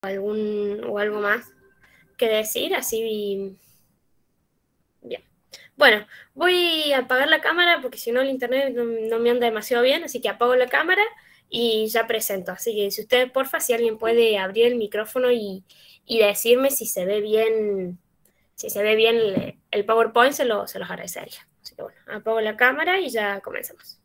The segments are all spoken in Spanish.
O algo más que decir, así bien. Bueno, voy a apagar la cámara porque si no el internet no me anda demasiado bien, así que apago la cámara y ya presento. Así que si ustedes, porfa, si alguien puede abrir el micrófono y decirme si se ve bien el PowerPoint, se los agradecería. Así que bueno, apago la cámara y ya comenzamos.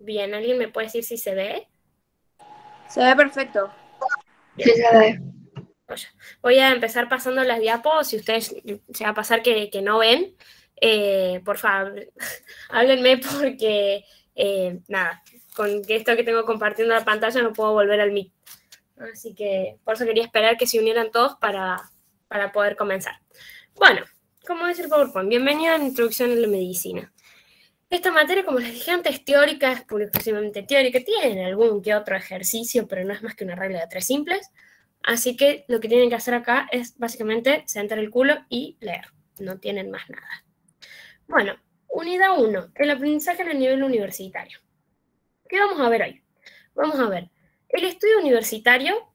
Bien, ¿alguien me puede decir si se ve? Se ve perfecto. Bien. Sí, se ve. Voy a empezar pasando las diapos. Si ustedes se va a pasar que no ven, por favor, háblenme porque, nada, con esto que tengo compartiendo la pantalla no puedo volver al mic. Así que por eso quería esperar que se unieran todos para poder comenzar. Bueno, como dice el PowerPoint, bienvenido a la Introducción a la Medicina. Esta materia, como les dije antes, teórica, es pura y exclusivamente teórica, tiene algún que otro ejercicio, pero no es más que una regla de tres simples. Así que lo que tienen que hacer acá es básicamente sentar el culo y leer. No tienen más nada. Bueno, unidad 1, el aprendizaje en el nivel universitario. ¿Qué vamos a ver hoy? Vamos a ver el estudio universitario,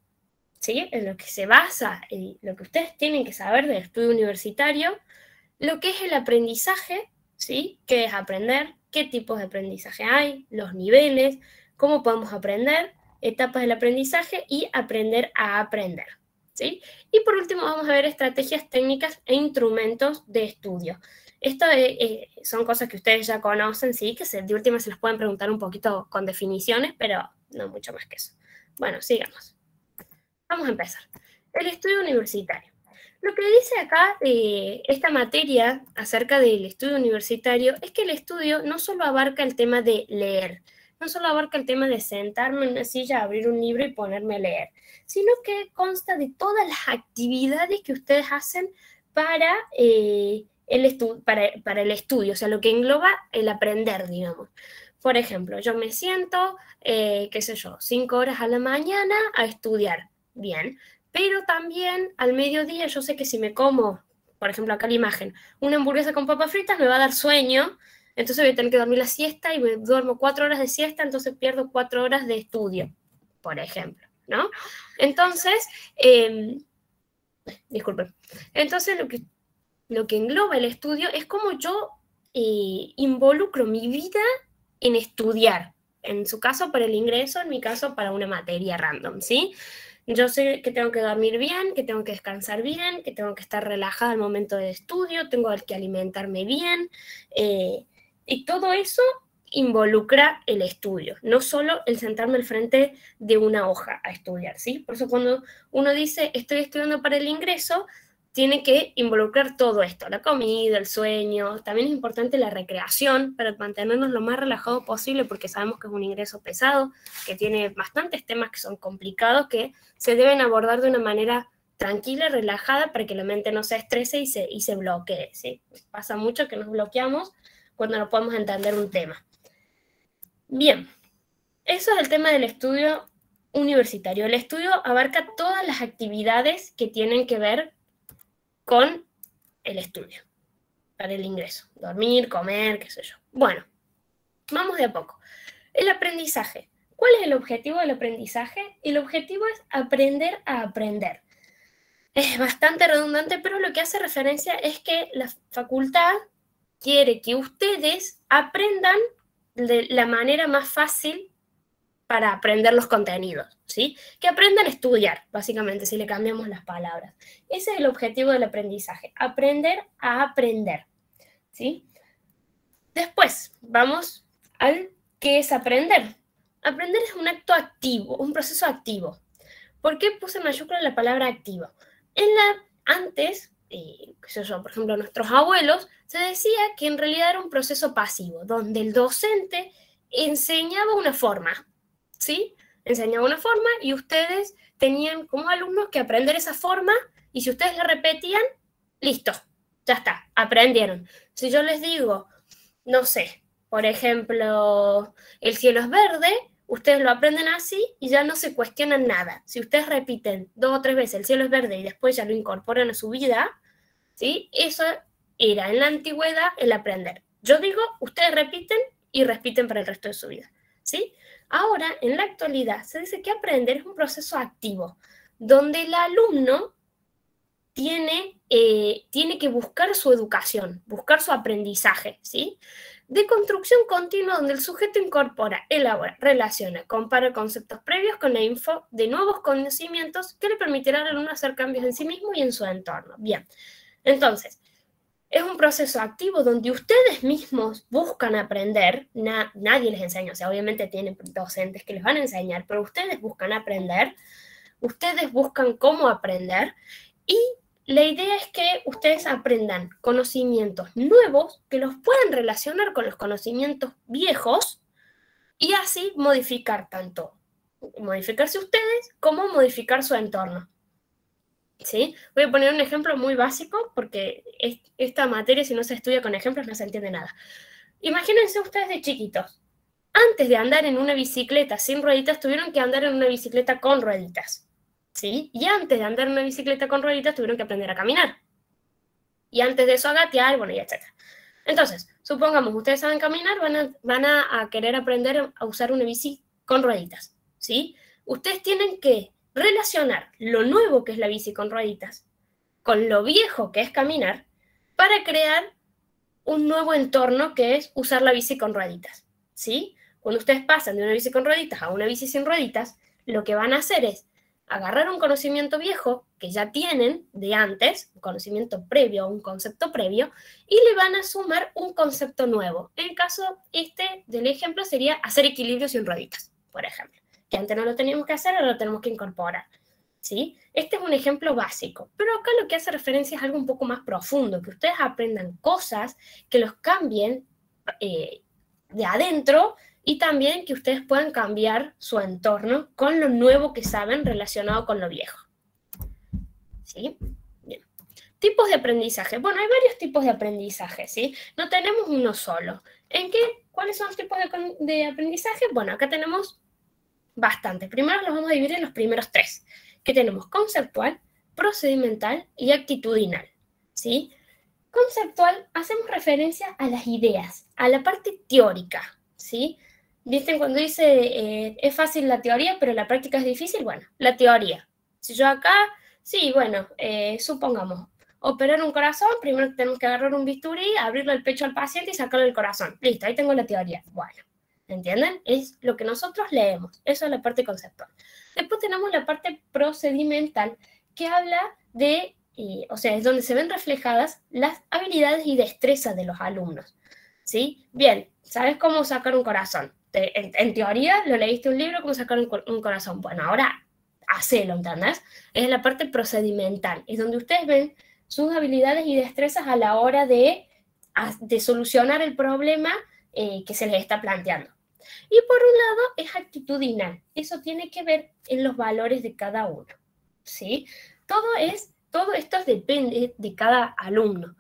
¿sí? En lo que se basa, en lo que ustedes tienen que saber del estudio universitario, lo que es el aprendizaje, ¿sí? ¿Qué es aprender? ¿Qué tipos de aprendizaje hay? Los niveles, cómo podemos aprender, etapas del aprendizaje y aprender a aprender, ¿sí? Y por último vamos a ver estrategias técnicas e instrumentos de estudio. Esto son cosas que ustedes ya conocen, ¿sí? Que de última se les pueden preguntar un poquito con definiciones, pero no mucho más que eso. Bueno, sigamos. Vamos a empezar. El estudio universitario. Lo que dice acá esta materia acerca del estudio universitario es que el estudio no solo abarca el tema de leer, no solo abarca el tema de sentarme en una silla, abrir un libro y ponerme a leer, sino que consta de todas las actividades que ustedes hacen para, para el estudio, o sea, lo que engloba el aprender, digamos. Por ejemplo, yo me siento, qué sé yo, 5 horas a la mañana a estudiar. Bien, pero también al mediodía yo sé que si me como, por ejemplo acá la imagen, una hamburguesa con papas fritas me va a dar sueño, entonces voy a tener que dormir la siesta y me duermo 4 horas de siesta, entonces pierdo 4 horas de estudio, por ejemplo, ¿no? Entonces, disculpen, entonces lo que engloba el estudio es cómo yo involucro mi vida en estudiar, en su caso para el ingreso, en mi caso para una materia random, ¿sí? Yo sé que tengo que dormir bien, que tengo que descansar bien, que tengo que estar relajada al momento del estudio, tengo que alimentarme bien, y todo eso involucra el estudio, no solo el sentarme al frente de una hoja a estudiar, ¿sí? Por eso cuando uno dice estoy estudiando para el ingreso, tiene que involucrar todo esto, la comida, el sueño, también es importante la recreación para mantenernos lo más relajado posible porque sabemos que es un ingreso pesado, que tiene bastantes temas que son complicados, que se deben abordar de una manera tranquila, relajada, para que la mente no se estrese y se bloquee, ¿sí? Pasa mucho que nos bloqueamos cuando no podemos entender un tema. Bien, eso es el tema del estudio universitario. El estudio abarca todas las actividades que tienen que ver con el estudio, para el ingreso. Dormir, comer, qué sé yo. Bueno, vamos de a poco. El aprendizaje. ¿Cuál es el objetivo del aprendizaje? El objetivo es aprender a aprender. Es bastante redundante, pero lo que hace referencia es que la facultad quiere que ustedes aprendan de la manera más fácil para aprender los contenidos, ¿sí? Que aprendan a estudiar, básicamente, si le cambiamos las palabras. Ese es el objetivo del aprendizaje, aprender a aprender, ¿sí? Después, vamos al qué es aprender. Aprender es un acto activo, un proceso activo. ¿Por qué puse en mayúscula la palabra activo? Antes, qué sé yo, por ejemplo, nuestros abuelos, se decía que en realidad era un proceso pasivo, donde el docente enseñaba una forma, ¿sí? Enseñaba una forma y ustedes tenían como alumnos que aprender esa forma y si ustedes la repetían, listo, ya está, aprendieron. Si yo les digo, no sé, por ejemplo, el cielo es verde, ustedes lo aprenden así y ya no se cuestionan nada. Si ustedes repiten 2 o 3 veces el cielo es verde y después ya lo incorporan a su vida, ¿sí? Eso era en la antigüedad el aprender. Yo digo, ustedes repiten y repiten para el resto de su vida, ¿sí? Ahora, en la actualidad, se dice que aprender es un proceso activo, donde el alumno tiene que buscar su educación, buscar su aprendizaje, ¿sí? De construcción continua donde el sujeto incorpora, elabora, relaciona, compara conceptos previos con la info de nuevos conocimientos que le permitirán al alumno hacer cambios en sí mismo y en su entorno. Bien, entonces, es un proceso activo donde ustedes mismos buscan aprender, nadie les enseña, o sea, obviamente tienen docentes que les van a enseñar, pero ustedes buscan aprender, ustedes buscan cómo aprender y la idea es que ustedes aprendan conocimientos nuevos que los puedan relacionar con los conocimientos viejos y así modificar tanto, modificarse ustedes como modificar su entorno. ¿Sí? Voy a poner un ejemplo muy básico porque esta materia, si no se estudia con ejemplos, no se entiende nada. Imagínense ustedes de chiquitos. Antes de andar en una bicicleta sin rueditas, tuvieron que andar en una bicicleta con rueditas. ¿Sí? Y antes de andar en una bicicleta con rueditas, tuvieron que aprender a caminar. Y antes de eso a gatear, bueno, y etc. Entonces, supongamos, ustedes saben caminar, van a querer aprender a usar una bici con rueditas, ¿sí? Ustedes tienen que relacionar lo nuevo que es la bici con rueditas con lo viejo que es caminar para crear un nuevo entorno que es usar la bici con rueditas, ¿sí? Cuando ustedes pasan de una bici con rueditas a una bici sin rueditas, lo que van a hacer es agarrar un conocimiento viejo que ya tienen de antes, un conocimiento previo, un concepto previo, y le van a sumar un concepto nuevo. En el caso del ejemplo sería hacer equilibrio sin rueditas, por ejemplo, que antes no lo teníamos que hacer, ahora lo tenemos que incorporar, ¿sí? Este es un ejemplo básico, pero acá lo que hace referencia es algo un poco más profundo, que ustedes aprendan cosas que los cambien de adentro y también que ustedes puedan cambiar su entorno con lo nuevo que saben relacionado con lo viejo. ¿Sí? Bien. Tipos de aprendizaje. Bueno, hay varios tipos de aprendizaje, ¿sí? No tenemos uno solo. ¿Cuáles son los tipos de aprendizaje? Bueno, acá tenemos bastantes. Primero los vamos a dividir en los primeros tres, que tenemos conceptual, procedimental y actitudinal, ¿sí? Conceptual, hacemos referencia a las ideas, a la parte teórica, ¿sí? ¿Viste cuando dice es fácil la teoría, pero la práctica es difícil? Bueno, la teoría. Si yo acá, sí, bueno, supongamos, operar un corazón, primero tenemos que agarrar un bisturí, abrirle el pecho al paciente y sacarle el corazón. Listo, ahí tengo la teoría. Bueno, ¿entienden? Es lo que nosotros leemos. Eso es la parte conceptual. Después tenemos la parte procedimental, que habla de, o sea, es donde se ven reflejadas las habilidades y destrezas de los alumnos, ¿sí? Bien, ¿sabes cómo sacar un corazón? En teoría, lo leíste un libro, cómo sacar un corazón. Bueno, ahora hacelo, ¿entendés? Es la parte procedimental, es donde ustedes ven sus habilidades y destrezas a la hora de solucionar el problema que se les está planteando. Y por un lado es actitudinal, eso tiene que ver en los valores de cada uno, ¿sí? Todo esto depende de cada alumno.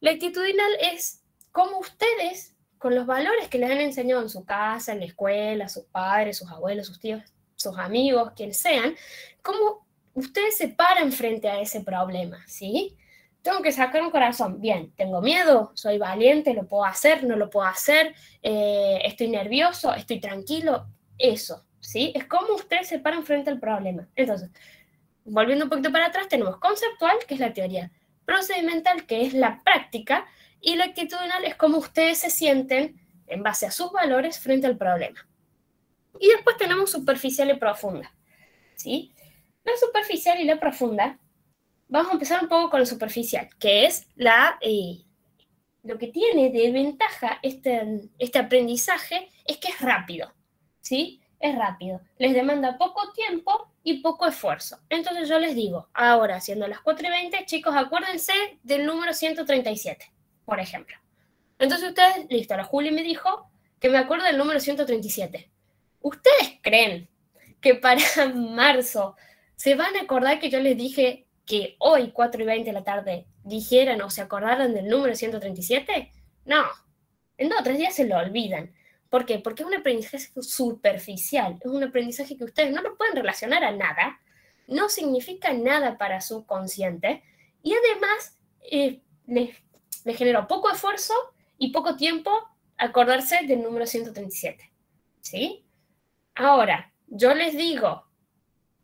La actitudinal es cómo ustedes, con los valores que les han enseñado en su casa, en la escuela, sus padres, sus abuelos, sus tíos, sus amigos, quienes sean, cómo ustedes se paran frente a ese problema, ¿sí? Tengo que sacar un corazón. Bien, tengo miedo, soy valiente, lo puedo hacer, no lo puedo hacer, estoy nervioso, estoy tranquilo. Eso, ¿sí? Es como ustedes se paran frente al problema. Entonces, volviendo un poquito para atrás, tenemos conceptual, que es la teoría, procedimental, que es la práctica, y la actitudinal es cómo ustedes se sienten en base a sus valores frente al problema. Y después tenemos superficial y profunda, ¿sí? La superficial y la profunda. Vamos a empezar un poco con lo superficial, que es lo que tiene de ventaja este aprendizaje es que es rápido, ¿sí? Es rápido. Les demanda poco tiempo y poco esfuerzo. Entonces yo les digo, ahora siendo las 4:20, chicos, acuérdense del número 137, por ejemplo. Entonces ustedes, listo, la Juli me dijo que me acuerdo del número 137. ¿Ustedes creen que para marzo se van a acordar que yo les dije que hoy, 4:20 de la tarde, dijeran o se acordaran del número 137? No, en 2 o 3 días se lo olvidan. ¿Por qué? Porque es un aprendizaje superficial, es un aprendizaje que ustedes no lo pueden relacionar a nada, no significa nada para su consciente, y además les generó poco esfuerzo y poco tiempo acordarse del número 137, ¿sí? Ahora, yo les digo,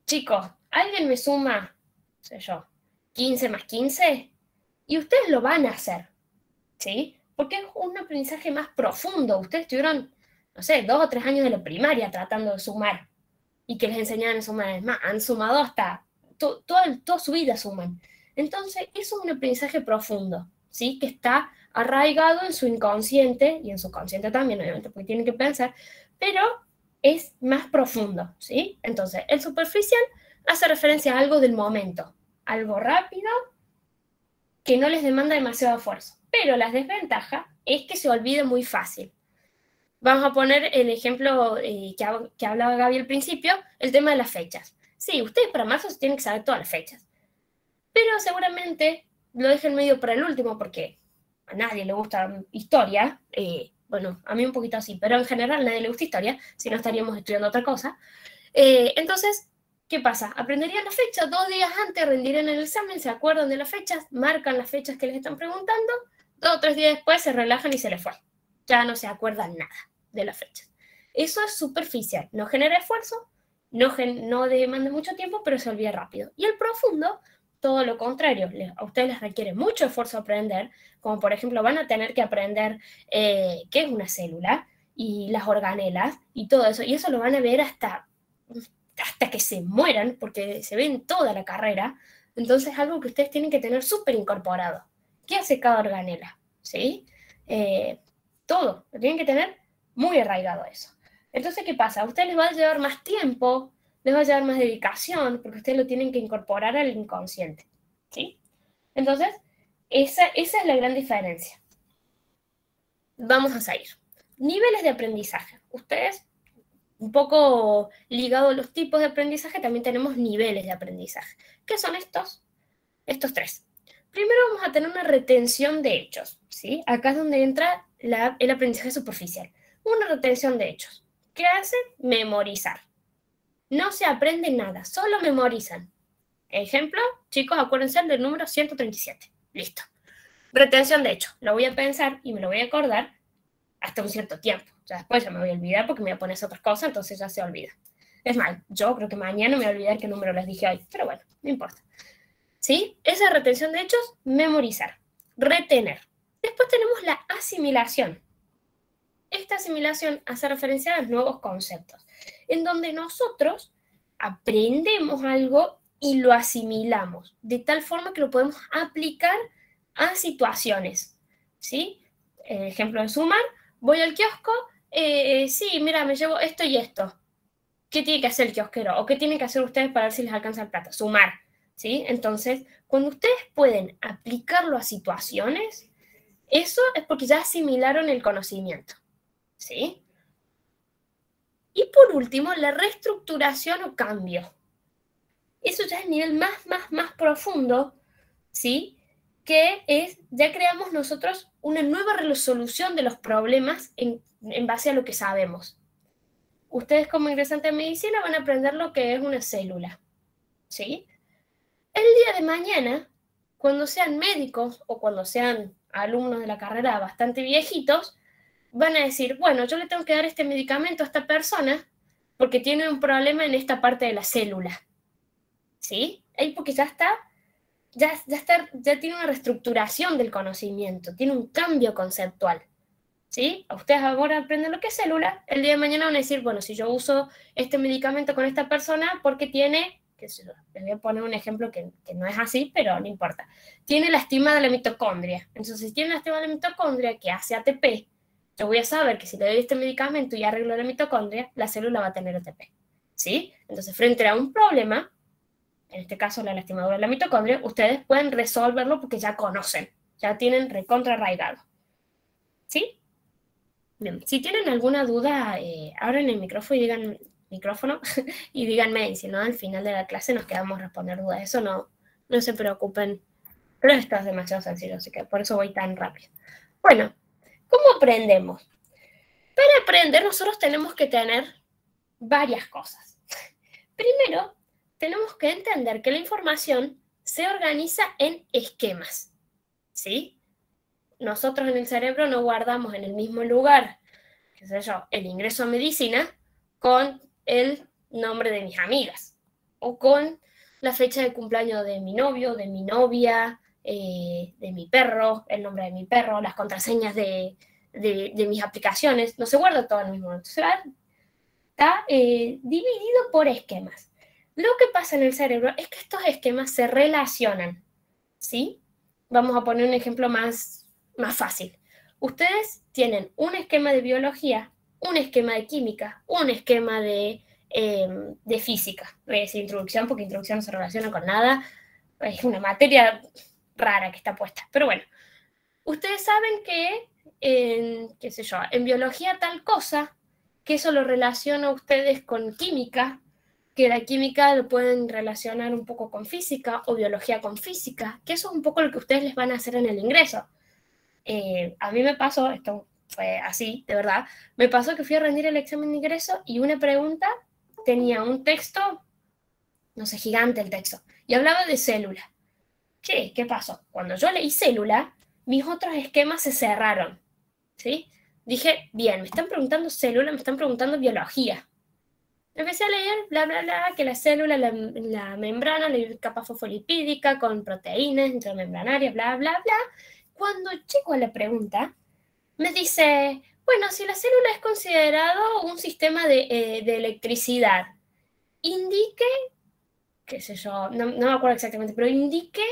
chicos, ¿alguien me suma, no sé yo, 15 más 15? Y ustedes lo van a hacer, ¿sí? Porque es un aprendizaje más profundo. Ustedes tuvieron, no sé, 2 o 3 años de la primaria tratando de sumar y que les enseñaban a sumar. Es más, han sumado hasta toda su vida suman. Entonces, eso es un aprendizaje profundo, ¿sí? Que está arraigado en su inconsciente y en su consciente también, obviamente, porque tienen que pensar, pero es más profundo, ¿sí? Entonces, el superficial hace referencia a algo del momento, algo rápido que no les demanda demasiado esfuerzo. Pero la desventaja es que se olvide muy fácil. Vamos a poner el ejemplo que hablaba Gaby al principio, el tema de las fechas. Sí, ustedes para marzo se tienen que saber todas las fechas, pero seguramente lo dejen medio para el último porque a nadie le gusta historia. Bueno, a mí un poquito así, pero en general a nadie le gusta historia, si no estaríamos estudiando otra cosa. Entonces, ¿qué pasa? Aprenderían las fechas 2 días antes, rendirían el examen, se acuerdan de las fechas, marcan las fechas que les están preguntando, 2 o 3 días después se relajan y se les fue. Ya no se acuerdan nada de las fechas. Eso es superficial, no genera esfuerzo, no demanda mucho tiempo, pero se olvida rápido. Y el profundo, todo lo contrario, a ustedes les requiere mucho esfuerzo aprender, como por ejemplo van a tener que aprender qué es una célula y las organelas y todo eso, y eso lo van a ver hasta que se mueran, porque se ven toda la carrera. Entonces es algo que ustedes tienen que tener súper incorporado. ¿Qué hace cada organela? ¿Sí? Todo, lo tienen que tener muy arraigado eso. Entonces, ¿qué pasa? A ustedes les va a llevar más tiempo, les va a llevar más dedicación, porque ustedes lo tienen que incorporar al inconsciente, ¿sí? Entonces, esa es la gran diferencia. Vamos a seguir. Niveles de aprendizaje. Ustedes, un poco ligado a los tipos de aprendizaje, también tenemos niveles de aprendizaje. ¿Qué son estos? Estos 3. Primero vamos a tener una retención de hechos, ¿sí? Acá es donde entra el aprendizaje superficial. Una retención de hechos. ¿Qué hace? Memorizar. No se aprende nada, solo memorizan. Ejemplo, chicos, acuérdense del número 137. Listo. Retención de hechos. Lo voy a pensar y me lo voy a acordar hasta un cierto tiempo. Ya después ya me voy a olvidar porque me voy a poner otras cosas, entonces ya se olvida. Es más, yo creo que mañana me voy a olvidar qué número les dije hoy, pero bueno, no importa. ¿Sí? Esa retención de hechos, memorizar. Retener. Después tenemos la asimilación. Esta asimilación hace referencia a los nuevos conceptos, en donde nosotros aprendemos algo y lo asimilamos, de tal forma que lo podemos aplicar a situaciones, ¿sí? Ejemplo de sumar, voy al kiosco, sí, mira, me llevo esto y esto. ¿Qué tiene que hacer el kiosquero? ¿O qué tienen que hacer ustedes para ver si les alcanza el plata? Sumar, ¿sí? Entonces, cuando ustedes pueden aplicarlo a situaciones, eso es porque ya asimilaron el conocimiento, ¿sí? Y por último, la reestructuración o cambio. Eso ya es el nivel más profundo, ¿sí? Que es, ya creamos nosotros una nueva resolución de los problemas en base a lo que sabemos. Ustedes como ingresantes de medicina van a aprender lo que es una célula, ¿sí? El día de mañana, cuando sean médicos o cuando sean alumnos de la carrera bastante viejitos, van a decir, bueno, yo le tengo que dar este medicamento a esta persona porque tiene un problema en esta parte de la célula, ¿sí? Ahí porque ya tiene una reestructuración del conocimiento, tiene un cambio conceptual, ¿sí? A ustedes ahora aprenden lo que es célula, el día de mañana van a decir, bueno, si yo uso este medicamento con esta persona porque tiene, qué sé yo, les voy a poner un ejemplo que no es así, pero no importa, tiene lastima de la mitocondria. Entonces, si tiene lastima de la mitocondria que hace ATP, yo voy a saber que si le doy este medicamento y arreglo la mitocondria, la célula va a tener ATP, ¿sí? Entonces, frente a un problema, en este caso la lastimadura de la mitocondria, ustedes pueden resolverlo porque ya conocen, ya tienen recontra arraigado, ¿sí? Bien, si tienen alguna duda, abran el micrófono y díganme, y si no, al final de la clase nos quedamos a responder dudas. Eso no se preocupen, pero esto es demasiado sencillo, así que por eso voy tan rápido. Bueno, ¿cómo aprendemos? Para aprender nosotros tenemos que tener varias cosas. Primero, tenemos que entender que la información se organiza en esquemas, ¿sí? Nosotros en el cerebro no guardamos en el mismo lugar, qué sé yo, el ingreso a medicina con el nombre de mis amigas, o con la fecha de cumpleaños de mi novio, de mi novia, de mi perro, el nombre de mi perro, las contraseñas de mis aplicaciones. No se guarda todo en el mismo momento. Está dividido por esquemas. Lo que pasa en el cerebro es que estos esquemas se relacionan, ¿sí? Vamos a poner un ejemplo más fácil. Ustedes tienen un esquema de biología, un esquema de química, un esquema de física. Voy a decir introducción porque introducción no se relaciona con nada. Es una materia rara que está puesta. Pero bueno, ustedes saben que qué sé yo, en biología tal cosa, que eso lo relaciona a ustedes con química, que la química lo pueden relacionar un poco con física o biología con física, que eso es un poco lo que ustedes les van a hacer en el ingreso. A mí me pasó, esto fue así, de verdad, me pasó que fui a rendir el examen de ingreso y una pregunta tenía un texto, no sé, gigante el texto, y hablaba de célula. ¿Qué pasó? Cuando yo leí célula, mis otros esquemas se cerraron, ¿sí? Dije, bien, me están preguntando célula, me están preguntando biología. Empecé a leer, bla, bla, bla, que la célula, la membrana, la capa fosfolipídica con proteínas intramembranarias, bla, bla, bla. Cuando llego a la pregunta, me dice, bueno, si la célula es considerado un sistema de electricidad, indique, qué sé yo, no me acuerdo exactamente, pero indique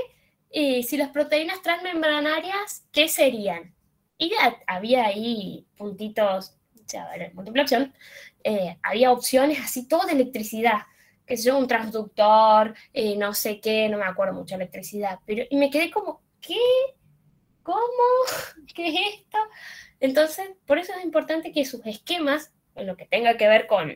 si las proteínas transmembranarias, ¿qué serían? Y ya había ahí puntitos, o sea, múltiple opción, había opciones así, todo de electricidad, que sé yo, un transductor, no sé qué, no me acuerdo mucho de electricidad, pero y me quedé como, ¿qué? ¿Cómo? ¿Qué es esto? Entonces, por eso es importante que sus esquemas, en lo que tenga que ver con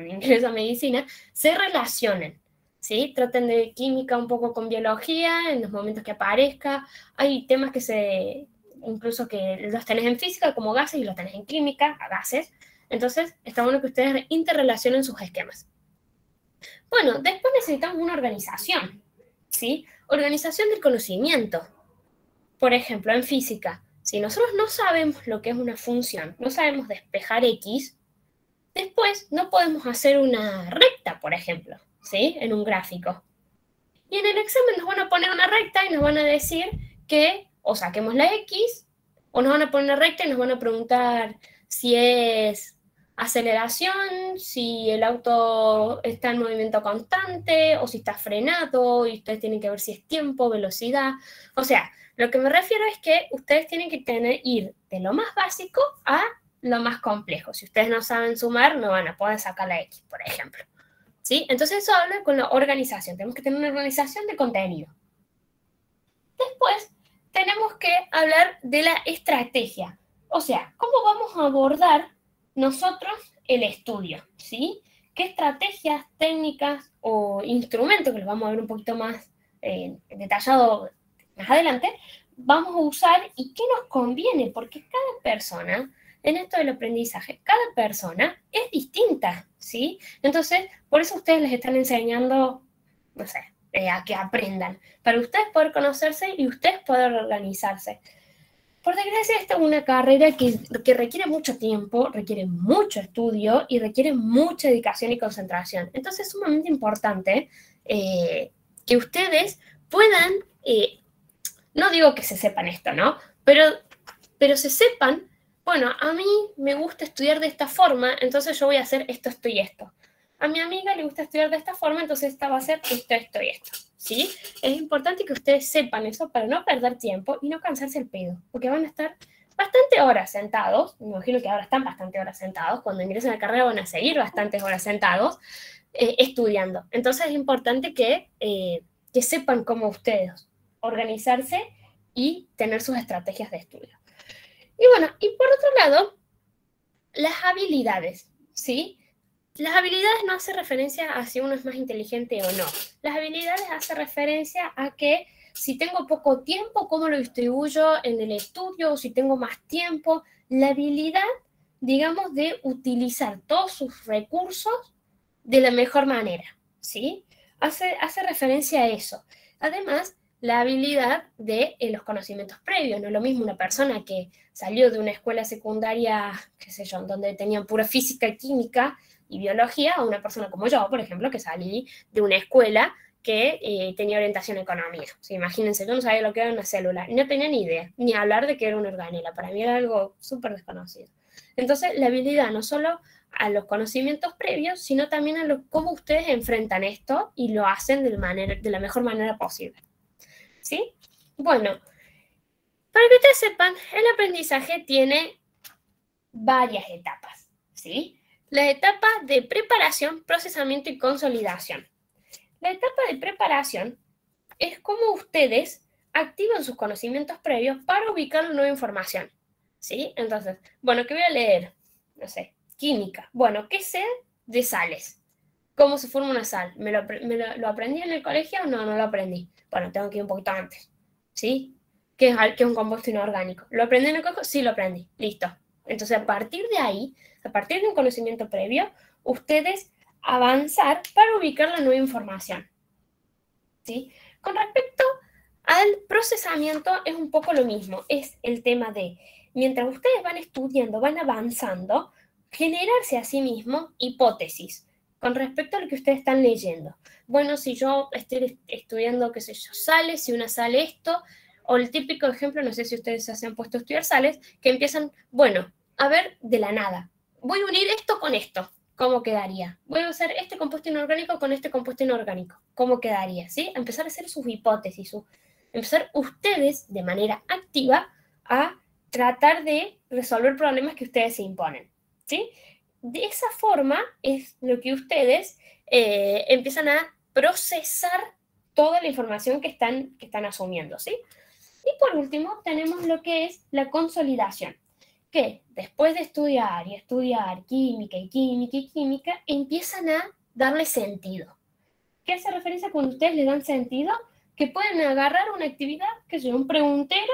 ingreso a medicina, se relacionen, ¿sí? Traten de química un poco con biología en los momentos que aparezca. Hay temas incluso que los tenés en física como gases y los tenés en química, a gases. Entonces, está bueno que ustedes interrelacionen sus esquemas. Bueno, después necesitamos una organización, ¿sí? Organización del conocimiento. Por ejemplo, en física, si nosotros no sabemos lo que es una función, no sabemos despejar X, después no podemos hacer una recta, por ejemplo, ¿sí? En un gráfico. Y en el examen nos van a poner una recta y nos van a decir que o saquemos la X, o nos van a poner una recta y nos van a preguntar si es aceleración, si el auto está en movimiento constante, o si está frenado, y ustedes tienen que ver si es tiempo, velocidad. O sea, lo que me refiero es que ustedes tienen que ir de lo más básico a lo más complejo. Si ustedes no saben sumar, no van a poder sacar la X, por ejemplo. ¿Sí? Entonces eso habla con la organización. Tenemos que tener una organización de contenido. Después tenemos que hablar de la estrategia. O sea, ¿cómo vamos a abordar nosotros el estudio? ¿Sí? ¿Qué estrategias, técnicas o instrumentos, que los vamos a ver un poquito más detallado más adelante, vamos a usar y qué nos conviene? Porque cada persona, en esto del aprendizaje, cada persona es distinta, ¿sí? Entonces, por eso ustedes les están enseñando, no sé, a que aprendan, para ustedes poder conocerse y ustedes poder organizarse. Por desgracia, esta es una carrera que requiere mucho tiempo, requiere mucho estudio y requiere mucha dedicación y concentración. Entonces es sumamente importante que ustedes puedan, no digo que se sepan esto, ¿no? Pero se sepan, bueno, a mí me gusta estudiar de esta forma, entonces yo voy a hacer esto, esto y esto. A mi amiga le gusta estudiar de esta forma, entonces esta va a ser esto, esto y esto, ¿sí? Es importante que ustedes sepan eso para no perder tiempo y no cansarse el pedo, porque van a estar bastante horas sentados, me imagino que ahora están bastante horas sentados, cuando ingresen a la carrera van a seguir bastantes horas sentados estudiando. Entonces es importante que sepan cómo ustedes organizarse y tener sus estrategias de estudio. Y bueno, y por otro lado, las habilidades, ¿sí? Las habilidades no hacen referencia a si uno es más inteligente o no. Las habilidades hacen referencia a que si tengo poco tiempo, ¿cómo lo distribuyo en el estudio? O si tengo más tiempo. La habilidad, digamos, de utilizar todos sus recursos de la mejor manera, ¿sí? Hace referencia a eso. Además, la habilidad de los conocimientos previos. No es lo mismo una persona que salió de una escuela secundaria, qué sé yo, donde tenían pura física, química y biología, a una persona como yo, por ejemplo, que salí de una escuela que tenía orientación a economía. O sea, imagínense, yo no sabía lo que era una célula, no tenía ni idea, ni hablar de que era una organela. Para mí era algo súper desconocido. Entonces, la habilidad no solo a los conocimientos previos, sino también a cómo ustedes enfrentan esto y lo hacen de la mejor manera posible. ¿Sí? Bueno, para que ustedes sepan, el aprendizaje tiene varias etapas. ¿Sí? La etapa de preparación, procesamiento y consolidación. La etapa de preparación es cómo ustedes activan sus conocimientos previos para ubicar la nueva información. ¿Sí? Entonces, bueno, ¿qué voy a leer? No sé, química. Bueno, ¿qué sé de sales? ¿Cómo se forma una sal? ¿Lo aprendí en el colegio o no? No lo aprendí. Bueno, tengo que ir un poquito antes. ¿Sí? ¿Qué es un compuesto inorgánico? ¿Lo aprendí en el colegio? Sí, lo aprendí. Listo. Entonces, a partir de ahí, a partir de un conocimiento previo, ustedes avanzar para ubicar la nueva información. ¿Sí? Con respecto al procesamiento es un poco lo mismo, es el tema de, mientras ustedes van estudiando, van avanzando, generarse a sí mismo hipótesis con respecto a lo que ustedes están leyendo. Bueno, si yo estoy estudiando, qué sé yo, sales, si una sale esto, o el típico ejemplo, no sé si ustedes se han puesto a estudiar sales, que empiezan, bueno, a ver de la nada, voy a unir esto con esto. ¿Cómo quedaría? Voy a usar este compuesto inorgánico con este compuesto inorgánico. ¿Cómo quedaría? ¿Sí? Empezar a hacer sus hipótesis, empezar ustedes de manera activa a tratar de resolver problemas que ustedes se imponen. ¿Sí? De esa forma es lo que ustedes empiezan a procesar toda la información que están asumiendo. ¿Sí? Y por último tenemos lo que es la consolidación, que después de estudiar y estudiar química y química y química, empiezan a darle sentido. ¿Qué hace referencia cuando ustedes le dan sentido? Que pueden agarrar una actividad, que es un preguntero,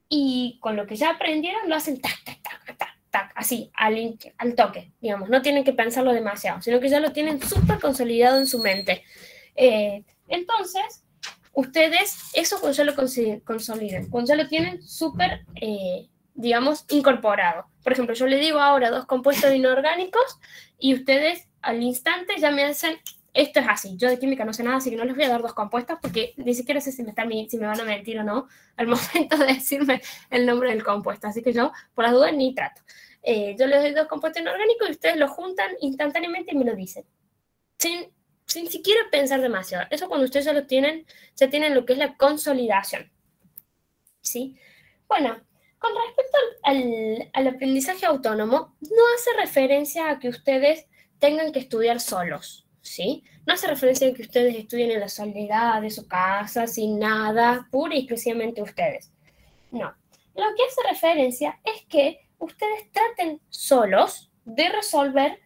y con lo que ya aprendieron lo hacen tac, tac, tac, tac, tac, así, al toque, digamos. No tienen que pensarlo demasiado, sino que ya lo tienen súper consolidado en su mente. Entonces, ustedes eso cuando ya lo consoliden, cuando ya lo tienen súper, digamos, incorporado. Por ejemplo, yo le digo ahora dos compuestos inorgánicos y ustedes al instante ya me hacen, esto es así. Yo de química no sé nada, así que no les voy a dar dos compuestos porque ni siquiera sé si me van a mentir o no al momento de decirme el nombre del compuesto. Así que yo, por las dudas, ni trato. Yo les doy dos compuestos inorgánicos y ustedes los juntan instantáneamente y me lo dicen. Sin siquiera pensar demasiado. Eso cuando ustedes ya tienen lo que es la consolidación. ¿Sí? Bueno, con respecto al aprendizaje autónomo, no hace referencia a que ustedes tengan que estudiar solos, ¿sí? No hace referencia a que ustedes estudien en la soledad de su casa, sin nada, pura y exclusivamente ustedes. No. Lo que hace referencia es que ustedes traten solos de resolver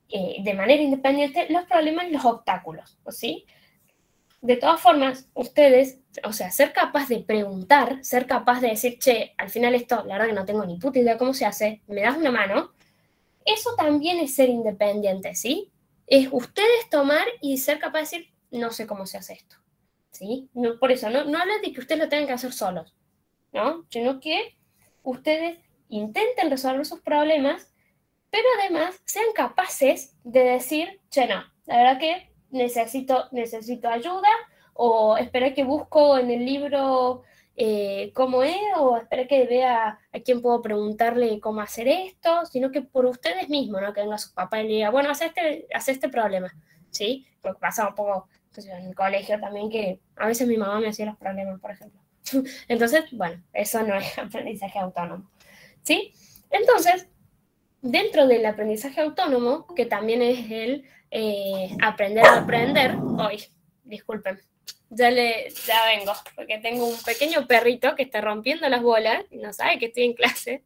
de manera independiente los problemas y los obstáculos, ¿sí? De todas formas, ustedes, o sea, ser capaz de preguntar, ser capaz de decir, che, al final esto, la verdad que no tengo ni puta idea cómo se hace, me das una mano, eso también es ser independiente, ¿sí? Es ustedes tomar y ser capaz de decir, no sé cómo se hace esto, ¿sí? No, por eso, no habla de que ustedes lo tengan que hacer solos, ¿no? Sino que ustedes intenten resolver sus problemas, pero además sean capaces de decir, che, no, la verdad que necesito ayuda, o espera que busco en el libro cómo es, o espera que vea a quién puedo preguntarle cómo hacer esto, sino que por ustedes mismos, ¿no? Que venga su papá y le diga, bueno, haz este problema, ¿sí? Porque pasa un poco en el colegio también, que a veces mi mamá me hacía los problemas, por ejemplo. Entonces, bueno, eso no es aprendizaje autónomo, ¿sí? Entonces, dentro del aprendizaje autónomo, que también es el aprender a aprender, hoy, disculpen, ya vengo, porque tengo un pequeño perrito que está rompiendo las bolas y no sabe que estoy en clase.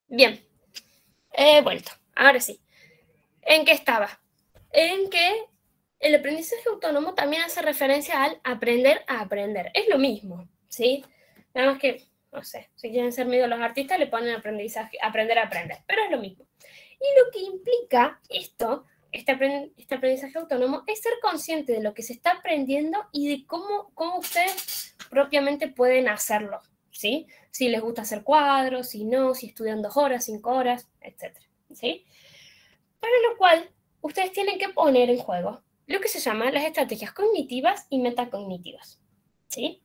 Bien, he vuelto, ahora sí. ¿En qué estaba? En que el aprendizaje autónomo también hace referencia al aprender a aprender. Es lo mismo, ¿sí? Nada más que, no sé, si quieren ser medio los artistas, le ponen aprender a aprender, pero es lo mismo. Y lo que implica este aprendizaje autónomo, es ser consciente de lo que se está aprendiendo y de cómo ustedes propiamente pueden hacerlo, ¿sí? Si les gusta hacer cuadros, si no, si estudian 2 horas, 5 horas, etc. ¿Sí? Para lo cual, ustedes tienen que poner en juego lo que se llama las estrategias cognitivas y metacognitivas, ¿sí?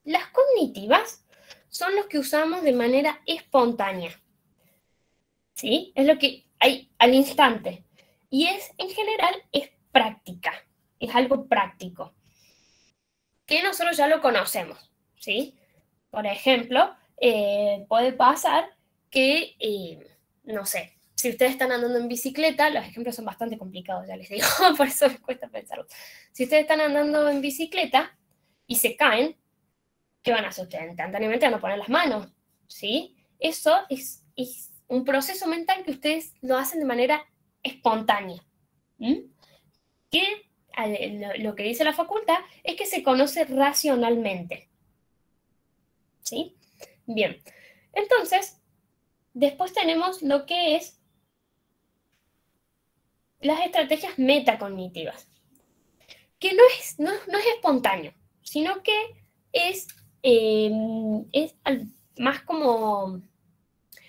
Las cognitivas son los que usamos de manera espontánea, ¿sí? Es lo que hay al instante. Y en general, es práctica, es algo práctico, que nosotros ya lo conocemos, ¿sí? Por ejemplo, puede pasar que, no sé, si ustedes están andando en bicicleta, los ejemplos son bastante complicados, ya les digo, por eso me cuesta pensarlo. Si ustedes están andando en bicicleta y se caen, ¿qué van a hacer ustedes? Instantáneamente van a poner las manos, ¿sí? Eso es un proceso mental que ustedes lo hacen de manera espontánea. Que lo que dice la facultad es que se conoce racionalmente, ¿sí? Bien, entonces, después tenemos lo que es las estrategias metacognitivas, que no es espontáneo, sino que es más como,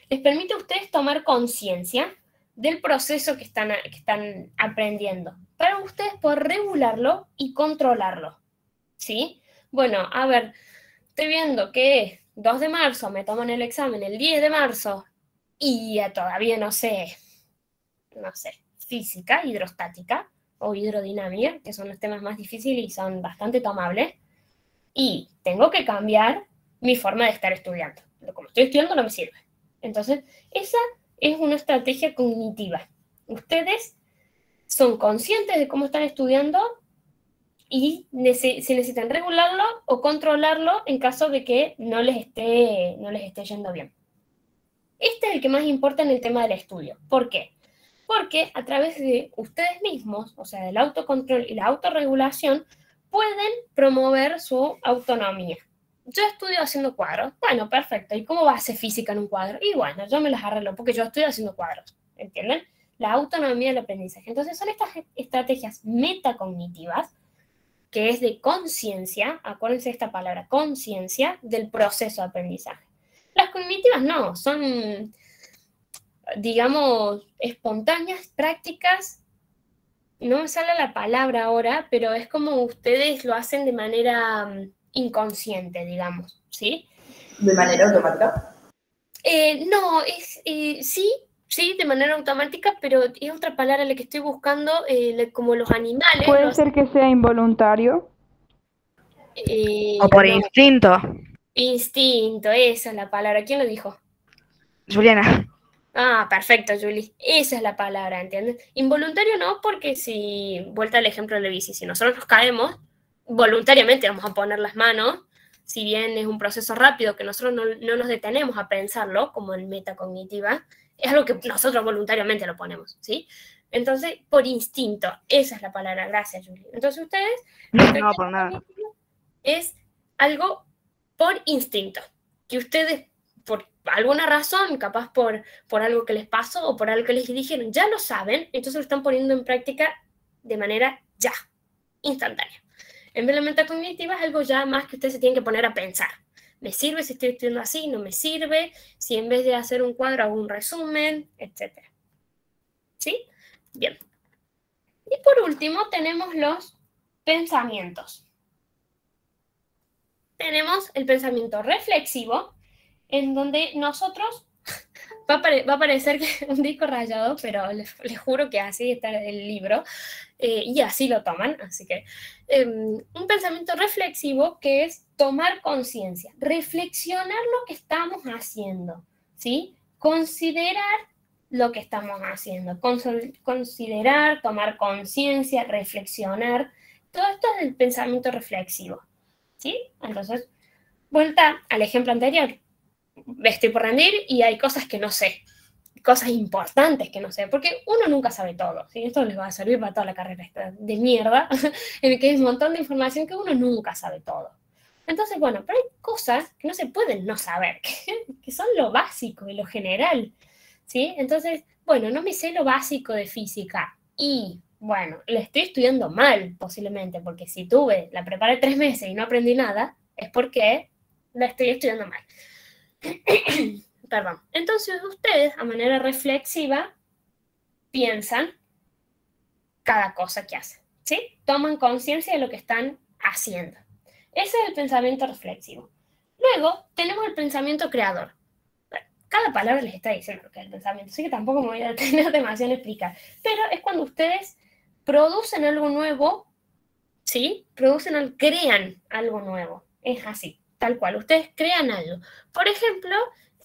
les permite a ustedes tomar conciencia del proceso que están aprendiendo, para ustedes poder regularlo y controlarlo, ¿sí? Bueno, a ver, estoy viendo que 2 de marzo me toman el examen el 10 de marzo y todavía no sé, física, hidrostática o hidrodinámica, que son los temas más difíciles y son bastante tomables, y tengo que cambiar mi forma de estar estudiando. Como estoy estudiando no me sirve. Entonces, esa es una estrategia cognitiva. Ustedes son conscientes de cómo están estudiando y si necesitan regularlo o controlarlo en caso de que no les esté yendo bien. Este es el que más importa en el tema del estudio. ¿Por qué? Porque a través de ustedes mismos, o sea, del autocontrol y la autorregulación, pueden promover su autonomía. Yo estudio haciendo cuadros. Bueno, perfecto. ¿Y cómo va a ser física en un cuadro? Y bueno, yo me las arreglo porque yo estoy haciendo cuadros. ¿Entienden? La autonomía del aprendizaje. Entonces son estas estrategias metacognitivas, que es de conciencia, acuérdense de esta palabra, conciencia del proceso de aprendizaje. Las cognitivas no, son, digamos, espontáneas, prácticas. No me sale la palabra ahora, pero es como ustedes lo hacen de manera inconsciente, digamos, ¿sí? ¿De manera automática? No, sí, de manera automática, pero es otra palabra la que estoy buscando, como los animales. ¿Puede ser que sea involuntario? O por No, instinto. instinto, esa es la palabra. ¿Quién lo dijo? Juliana. Ah, perfecto, Julie. Esa es la palabra, ¿entiendes? Involuntario no, porque si, vuelta al ejemplo de la bici, si nosotros nos caemos, voluntariamente vamos a poner las manos, si bien es un proceso rápido que nosotros no nos detenemos a pensarlo, como en metacognitiva, es algo que nosotros voluntariamente lo ponemos, ¿sí? Entonces, por instinto, esa es la palabra. Gracias, Julie. Entonces, ustedes, No, por nada. es algo por instinto, que ustedes, por alguna razón, capaz por algo que les pasó o por algo que les dijeron, ya lo saben, entonces lo están poniendo en práctica de manera ya, instantánea. En vez de la metacognitiva es algo ya más que ustedes se tienen que poner a pensar. ¿Me sirve si estoy estudiando así? ¿No me sirve? Si en vez de hacer un cuadro hago un resumen, etc. ¿Sí? Bien. Y por último tenemos los pensamientos. Tenemos el pensamiento reflexivo, en donde nosotros, va a parecer que un disco rayado, pero les juro que así está el libro, y así lo toman, así que un pensamiento reflexivo, que es tomar conciencia, reflexionar lo que estamos haciendo, ¿sí? Considerar lo que estamos haciendo, considerar, tomar conciencia, reflexionar, todo esto es el pensamiento reflexivo, ¿sí? Entonces, vuelta al ejemplo anterior, estoy por rendir y hay cosas que no sé. cosas importantes que no sé, porque uno nunca sabe todo, ¿sí? Esto les va a servir para toda la carrera esta de mierda, en el que hay un montón de información que uno nunca sabe todo. Entonces, bueno, pero hay cosas que no se pueden no saber, que son lo básico y lo general, ¿sí? Entonces, bueno, no me sé lo básico de física y, bueno, le estoy estudiando mal posiblemente, porque si la preparé 3 meses y no aprendí nada, es porque la estoy estudiando mal. Perdón. Entonces ustedes, a manera reflexiva, piensan cada cosa que hacen, ¿sí? Toman conciencia de lo que están haciendo. Ese es el pensamiento reflexivo. Luego tenemos el pensamiento creador. Cada palabra les está diciendo lo que es el pensamiento, así que tampoco me voy a detener demasiado en explicar. Pero es cuando ustedes producen algo nuevo, ¿sí? Crean algo nuevo. Es así, tal cual. Ustedes crean algo. Por ejemplo,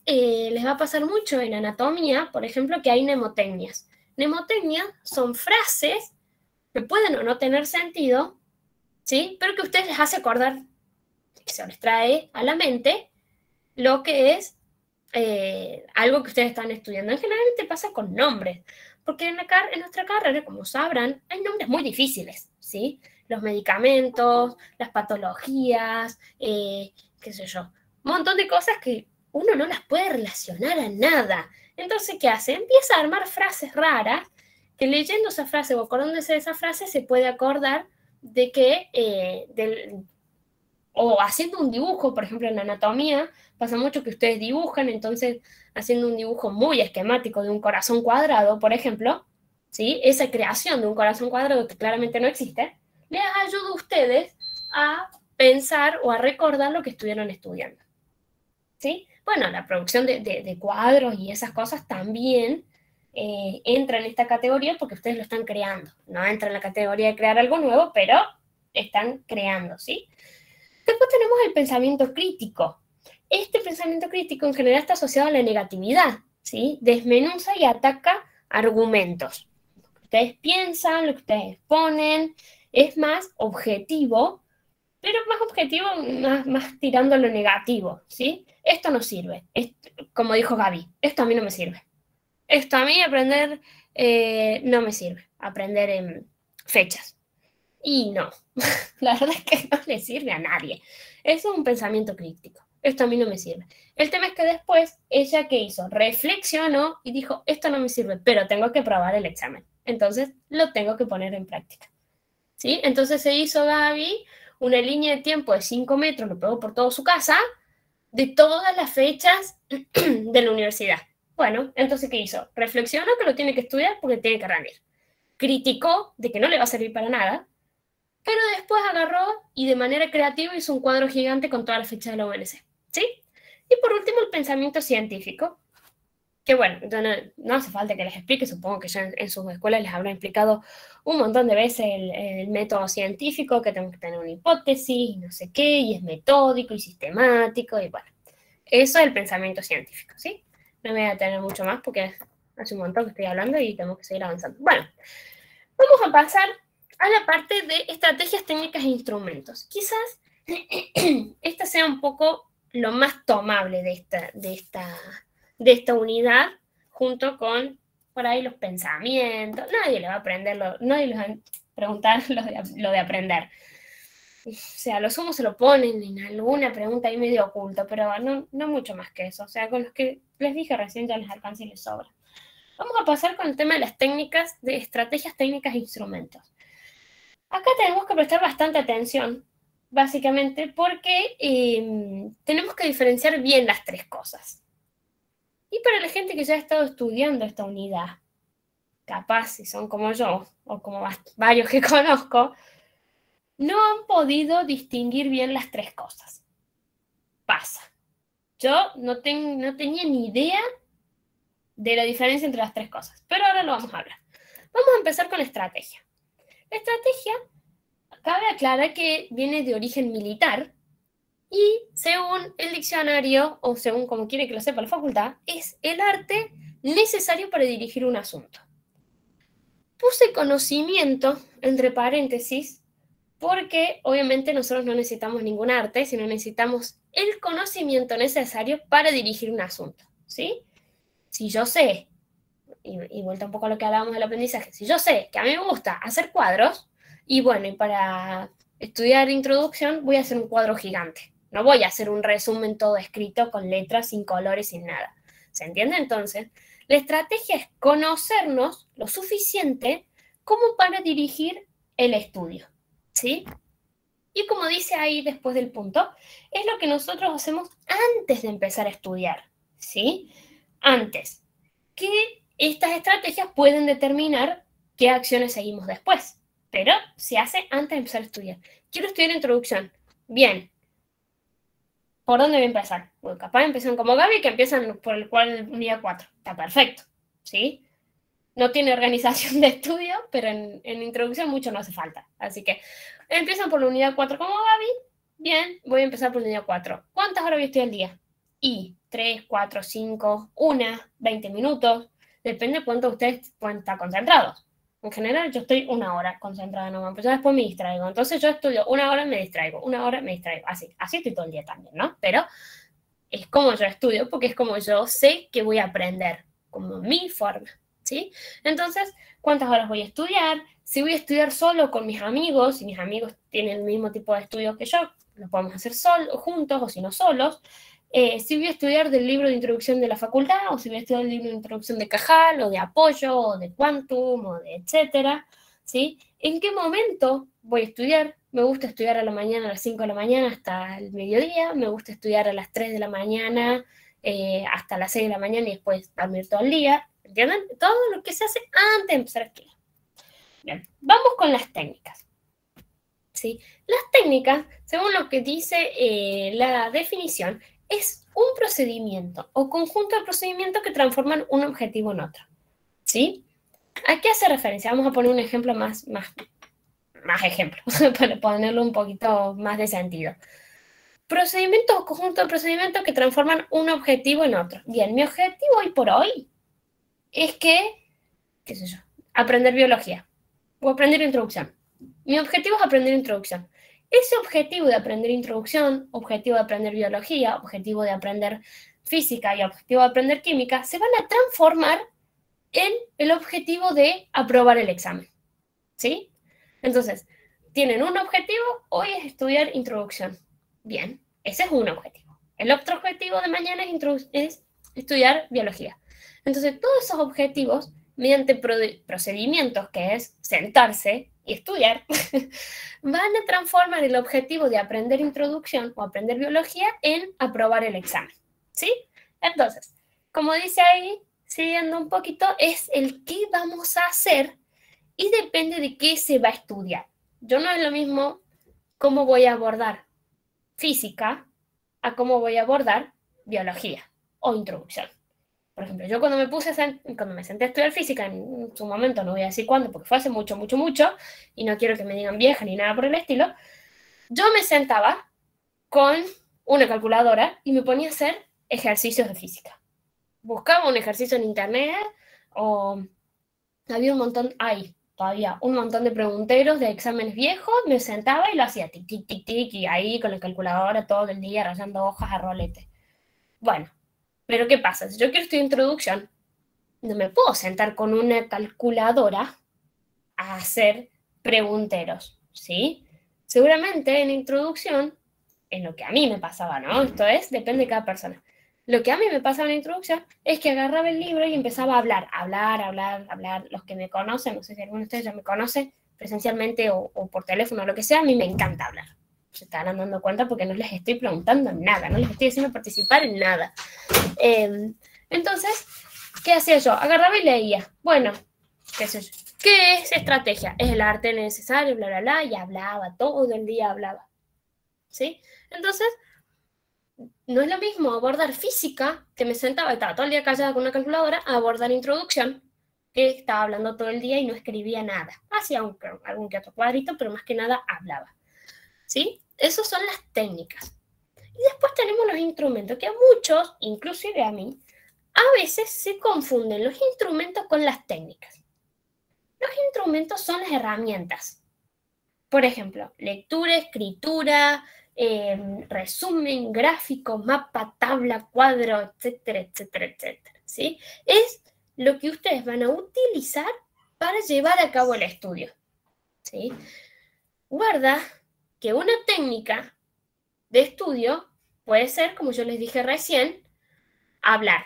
les va a pasar mucho en anatomía, por ejemplo, que hay mnemotecnias. Mnemotecnias son frases que pueden o no tener sentido, ¿sí? Pero que a ustedes les hace acordar, que se les trae a la mente lo que es algo que ustedes están estudiando. Generalmente pasa con nombres, porque en nuestra carrera, como sabrán, hay nombres muy difíciles, ¿sí? Los medicamentos, las patologías, qué sé yo, un montón de cosas que uno no las puede relacionar a nada. Entonces, ¿qué hace? Empieza a armar frases raras, que leyendo esa frase o acordándose de esa frase se puede acordar de que, o haciendo un dibujo, por ejemplo, en anatomía, pasa mucho que ustedes dibujan, entonces haciendo un dibujo muy esquemático de un corazón cuadrado, por ejemplo, ¿sí? Esa creación de un corazón cuadrado que claramente no existe, les ayuda a ustedes a pensar o a recordar lo que estuvieron estudiando, ¿sí? Bueno, la producción de cuadros y esas cosas también entra en esta categoría porque ustedes lo están creando. No entra en la categoría de crear algo nuevo, pero están creando, ¿sí? Después tenemos el pensamiento crítico. Este pensamiento crítico en general está asociado a la negatividad, ¿sí? Desmenuza y ataca argumentos. Lo que ustedes piensan, lo que ustedes ponen, es más objetivo, pero más objetivo, más tirando a lo negativo, ¿sí? Esto no sirve. Como dijo Gaby, esto a mí no me sirve. Esto a mí aprender no me sirve. Aprender en fechas. Y no, la verdad es que no le sirve a nadie. Eso es un pensamiento crítico. Esto a mí no me sirve. El tema es que después, ella ¿qué hizo? Reflexionó y dijo, esto no me sirve, pero tengo que probar el examen. Entonces, lo tengo que poner en práctica. ¿Sí? Entonces se hizo Gaby una línea de tiempo de 5 metros, lo pegó por toda su casa, de todas las fechas de la universidad. Bueno, entonces ¿qué hizo? Reflexionó que lo tiene que estudiar porque tiene que rendir. Criticó de que no le va a servir para nada, pero después agarró y de manera creativa hizo un cuadro gigante con todas las fechas de la UNC, ¿sí? Y por último, el pensamiento científico, que bueno, no hace falta que les explique, supongo que ya en sus escuelas les habrán explicado un montón de veces el método científico, que tenemos que tener una hipótesis, y no sé qué, y es metódico y sistemático, y bueno, eso es el pensamiento científico, ¿sí? No me voy a detener mucho más porque hace un montón que estoy hablando y tenemos que seguir avanzando. Bueno, vamos a pasar a la parte de estrategias, técnicas e instrumentos. Quizás esta sea un poco lo más tomable de esta unidad, junto con, por ahí, los pensamientos. Nadie le va a aprender, nadie les va a preguntar lo de aprender. O sea, lo sumo se lo ponen en alguna pregunta ahí medio oculta, pero no mucho más que eso. O sea, con los que les dije recién ya les alcanza y les sobra. Vamos a pasar con el tema de las técnicas, de estrategias, técnicas e instrumentos. Acá tenemos que prestar bastante atención, básicamente, porque tenemos que diferenciar bien las 3 cosas. Y para la gente que ya ha estado estudiando esta unidad, capaz si son como yo, o como varios que conozco, no han podido distinguir bien las 3 cosas. Pasa. Yo no tenía ni idea de la diferencia entre las 3 cosas, pero ahora lo vamos a hablar. Vamos a empezar con la estrategia. La estrategia, cabe aclarar que viene de origen militar y según el diccionario, o según como quiere que lo sepa la facultad, es el arte necesario para dirigir un asunto. Puse conocimiento entre paréntesis porque obviamente nosotros no necesitamos ningún arte, sino necesitamos el conocimiento necesario para dirigir un asunto, ¿sí? Si yo sé y vuelta un poco a lo que hablábamos del aprendizaje, si yo sé que a mí me gusta hacer cuadros, y bueno, y para estudiar introducción voy a hacer un cuadro gigante. No voy a hacer un resumen todo escrito con letras, sin colores, sin nada. ¿Se entiende? Entonces, la estrategia es conocernos lo suficiente como para dirigir el estudio, ¿sí? Y como dice ahí después del punto, es lo que nosotros hacemos antes de empezar a estudiar, ¿sí? Antes, que estas estrategias pueden determinar qué acciones seguimos después, pero se hace antes de empezar a estudiar. Quiero estudiar introducción. Bien. ¿Por dónde voy a empezar? Bueno, capaz empiezan como Gaby, que empiezan por el cual unidad 4. Está perfecto, ¿sí? No tiene organización de estudio, pero en introducción mucho no hace falta. Así que empiezan por la unidad 4 como Gaby. Bien, voy a empezar por la unidad 4. ¿Cuántas horas voy a estudiar al día? Y 3, 4, 5, 1, 20 minutos. Depende de cuánto ustedes pueden estar concentrados. En general, yo estoy 1 hora concentrada nomás, pero después me distraigo. Entonces yo estudio 1 hora, me distraigo, 1 hora, me distraigo. Así estoy todo el día también, ¿no? Pero es como yo estudio, porque es como yo sé que voy a aprender, como mi forma, ¿sí? Entonces, ¿cuántas horas voy a estudiar? Si voy a estudiar solo con mis amigos, si mis amigos tienen el mismo tipo de estudios que yo, lo podemos hacer juntos o si no solos. Si voy a estudiar del libro de introducción de la facultad, o si voy a estudiar el libro de introducción de Cajal, o de Apoyo, o de Quantum, o de etcétera, ¿sí? ¿En qué momento voy a estudiar? Me gusta estudiar a la mañana, a las 5 de la mañana hasta el mediodía, me gusta estudiar a las 3 de la mañana hasta las 6 de la mañana y después dormir todo el día, ¿entienden? Todo lo que se hace antes de empezar a estudiar. Bien, vamos con las técnicas. ¿Sí? Las técnicas, según lo que dice la definición, es un procedimiento o conjunto de procedimientos que transforman un objetivo en otro, ¿sí? ¿A qué hace referencia? Vamos a poner un ejemplo más ejemplo, para ponerlo un poquito más de sentido. Procedimientos o conjunto de procedimientos que transforman un objetivo en otro. Bien, mi objetivo hoy por hoy es que, qué sé yo, aprender biología o aprender introducción. Mi objetivo es aprender introducción. Ese objetivo de aprender introducción, objetivo de aprender biología, objetivo de aprender física y objetivo de aprender química se van a transformar en el objetivo de aprobar el examen, ¿sí? Entonces, tienen un objetivo, hoy es estudiar introducción. Bien, ese es un objetivo. El otro objetivo de mañana es estudiar biología. Entonces, todos esos objetivos, mediante procedimientos, que es sentarse y estudiar, van a transformar el objetivo de aprender introducción o aprender biología en aprobar el examen, ¿sí? Entonces, como dice ahí, siguiendo un poquito, es el qué vamos a hacer y depende de qué se va a estudiar. Yo no es lo mismo cómo voy a abordar física a cómo voy a abordar biología o introducción. Por ejemplo, yo cuando me senté a estudiar física, en su momento, no voy a decir cuándo, porque fue hace mucho, y no quiero que me digan vieja ni nada por el estilo, yo me sentaba con una calculadora y me ponía a hacer ejercicios de física. Buscaba un ejercicio en internet o había todavía un montón de pregunteros de exámenes viejos, me sentaba y lo hacía tic, tic, tic, tic, y ahí con la calculadora todo el día rayando hojas a rolete. Bueno, pero ¿qué pasa? Si yo quiero estudiar introducción, no me puedo sentar con una calculadora a hacer pregunteros, ¿sí? Seguramente en introducción, en lo que a mí me pasaba, ¿no? Esto depende de cada persona. Lo que a mí me pasaba en la introducción es que agarraba el libro y empezaba a hablar. Los que me conocen, no sé si alguno de ustedes ya me conoce presencialmente o por teléfono o lo que sea, a mí me encanta hablar. Se estarán dando cuenta porque no les estoy preguntando nada, no les estoy haciendo participar en nada. Entonces, ¿qué hacía yo? Agarraba y leía. Bueno, qué sé yo. ¿Qué es estrategia? Es el arte necesario, bla, bla, bla, y hablaba, todo el día hablaba. ¿Sí? Entonces, no es lo mismo abordar física, que me sentaba y estaba todo el día callada con una calculadora, a abordar introducción, que estaba hablando todo el día y no escribía nada. Hacía algún que otro cuadrito, pero más que nada hablaba. ¿Sí? Esas son las técnicas. Y después tenemos los instrumentos, que a muchos, inclusive a mí, a veces se confunden los instrumentos con las técnicas. Los instrumentos son las herramientas. Por ejemplo, lectura, escritura, resumen, gráfico, mapa, tabla, cuadro, etcétera, etcétera, etcétera. ¿Sí? Es lo que ustedes van a utilizar para llevar a cabo el estudio, ¿sí? Guarda que una técnica de estudio puede ser, como yo les dije recién, hablar,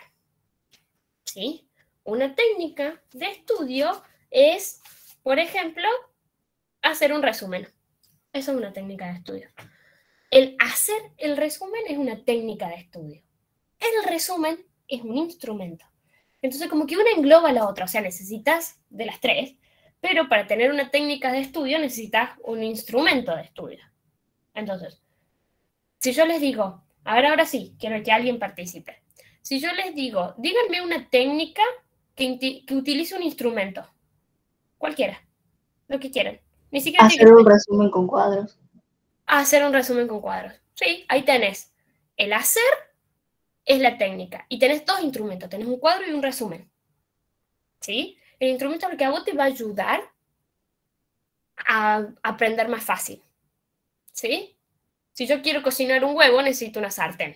¿sí? Una técnica de estudio es, por ejemplo, hacer un resumen. Eso es una técnica de estudio. El hacer el resumen es una técnica de estudio. El resumen es un instrumento. Entonces, como que una engloba a la otra. O sea, necesitas de las tres, pero para tener una técnica de estudio necesitas un instrumento de estudio. Entonces, si yo les digo, a ver, ahora sí, quiero que alguien participe. Si yo les digo, díganme una técnica que utilice un instrumento. Cualquiera. Lo que quieran. Ni siquiera Hacer un resumen con cuadros. hacer un resumen con cuadros. Sí, ahí tenés. El hacer es la técnica. Y tenés dos instrumentos. Tenés un cuadro y un resumen. ¿Sí? El instrumento lo que a vos te va a ayudar a aprender más fácil. ¿Sí? Si yo quiero cocinar un huevo, necesito una sartén,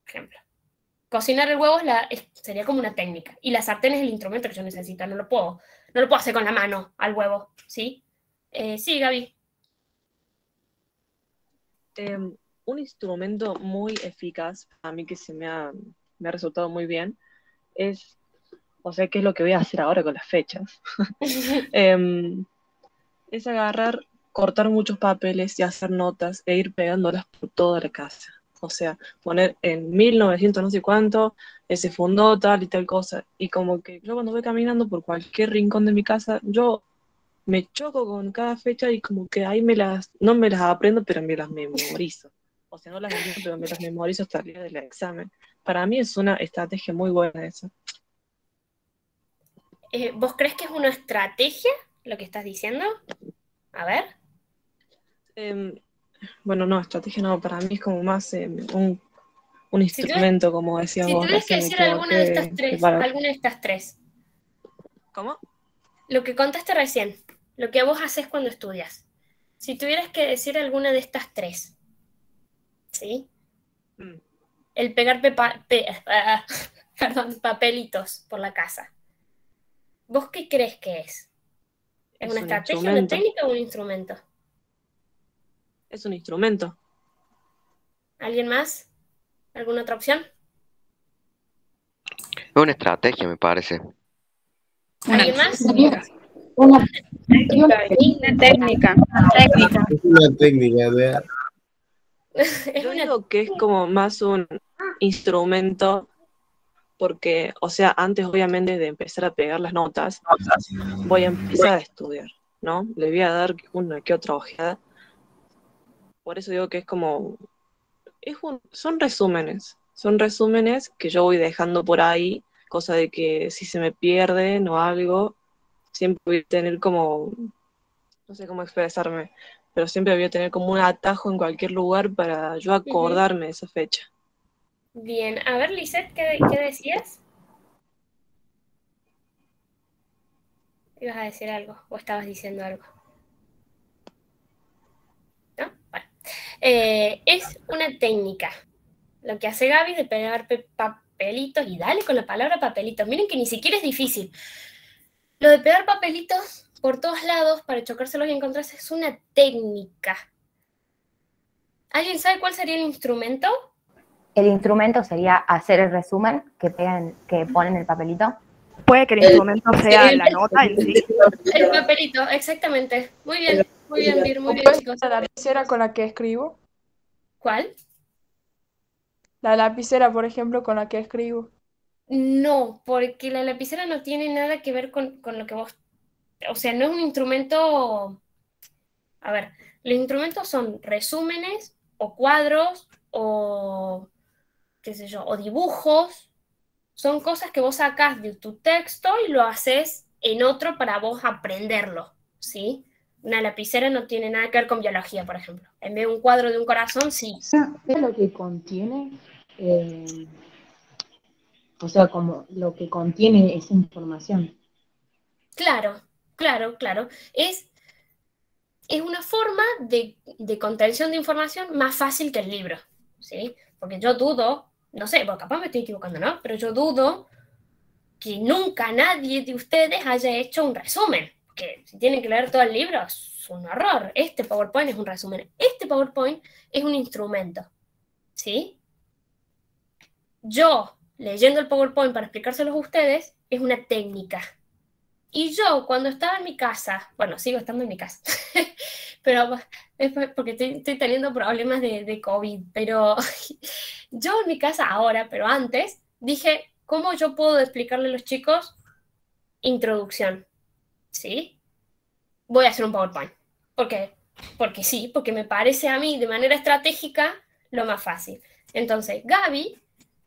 por ejemplo. Cocinar el huevo sería como una técnica. Y la sartén es el instrumento que yo necesito. No lo puedo hacer con la mano al huevo. ¿Sí? Sí, Gaby. Un instrumento muy eficaz, a mí que me ha resultado muy bien, es, o sea, ¿qué es lo que voy a hacer ahora con las fechas? Es agarrar, cortar muchos papeles y hacer notas e ir pegándolas por toda la casa. O sea, poner en 1900 no sé cuánto, se fundó tal y tal cosa. Y como que yo cuando voy caminando por cualquier rincón de mi casa, yo me choco con cada fecha y como que ahí no me las aprendo, pero me las memorizo. O sea, no las entiendo, pero me las memorizo hasta el día del examen. Para mí es una estrategia muy buena esa. ¿Vos crees que es una estrategia lo que estás diciendo? A ver. Bueno, no, estrategia no, para mí es como más un instrumento, como decías Si vos, tuvieras que recién me decir alguna de estas equivoqué de palabra. alguna de estas tres, ¿Cómo? lo que contaste recién, lo que vos haces cuando estudias, si tuvieras que decir alguna de estas tres, ¿sí? Mm, El pegar perdón, papelitos por la casa. ¿Vos qué crees que es? ¿Es Es una un estrategia, una instrumento. técnica o un instrumento? Es un instrumento. ¿Alguien más? ¿Alguna otra opción? Es una estrategia, me parece. ¿Alguien más? Una Técnica. Es una técnica, ¿verdad? Es Yo una... digo que es como más un instrumento porque, o sea, antes obviamente de empezar a pegar las notas, voy a empezar a estudiar, ¿no? Le voy a dar una que otra ojeada. Por eso digo que es como, son resúmenes que yo voy dejando por ahí, cosa de que si se me pierden o algo, siempre voy a tener como, no sé cómo expresarme, pero siempre voy a tener como un atajo en cualquier lugar para yo acordarme de esa fecha. Bien, a ver, Lisette, ¿qué decías? ¿Ibas a decir algo o estabas diciendo algo? ¿No? Bueno. Es una técnica. Lo que hace Gaby de pegar papelitos, y dale con la palabra papelitos. Miren que ni siquiera es difícil. Lo de pegar papelitos por todos lados para chocárselos y encontrarse es una técnica. ¿Alguien sabe cuál sería el instrumento? El instrumento sería hacer el resumen que ponen el papelito. Puede que el instrumento sea la nota en sí. El papelito, exactamente. Muy bien, Vir, muy bien, chicos. ¿La lapicera con la que escribo? ¿Cuál? La lapicera, por ejemplo, con la que escribo. No, porque la lapicera no tiene nada que ver con lo que vos... O sea, no es un instrumento... A ver, los instrumentos son resúmenes o cuadros o, qué sé yo, o dibujos. Son cosas que vos sacás de tu texto y lo haces en otro para vos aprenderlo, ¿sí? Una lapicera no tiene nada que ver con biología, por ejemplo. En vez de un cuadro de un corazón, sí. ¿Qué es lo que contiene? O sea, como lo que contiene esa información. Claro. Es una forma de contención de información más fácil que el libro, ¿sí? Porque yo dudo, no sé, bueno, capaz me estoy equivocando, ¿no? Pero yo dudo que nunca nadie de ustedes haya hecho un resumen, que si tienen que leer todo el libro es un horror. Este PowerPoint es un resumen. Este PowerPoint es un instrumento, ¿sí? Yo, leyendo el PowerPoint para explicárselos a ustedes, es una técnica. Y yo, cuando estaba en mi casa, bueno, sigo estando en mi casa, pero es porque estoy teniendo problemas de COVID, pero yo en mi casa ahora, pero antes, dije, ¿cómo yo puedo explicarle a los chicos introducción? ¿Sí? Voy a hacer un PowerPoint. ¿Por qué? Porque sí, porque me parece a mí de manera estratégica lo más fácil. Entonces, Gaby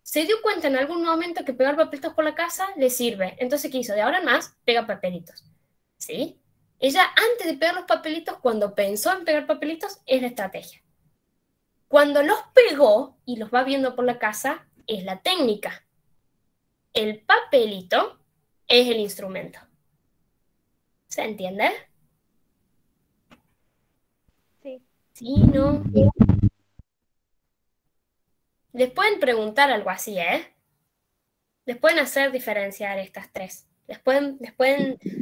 se dio cuenta en algún momento que pegar papelitos por la casa le sirve. Entonces, ¿qué hizo? De ahora en más, pega papelitos. ¿Sí? Ella, antes de pegar los papelitos, cuando pensó en pegar papelitos, es la estrategia. Cuando los pegó y los va viendo por la casa, es la técnica. El papelito es el instrumento. ¿Se entiende? Sí. Sí, no. Les pueden preguntar algo así, ¿eh? Les pueden hacer diferenciar estas tres. Les pueden...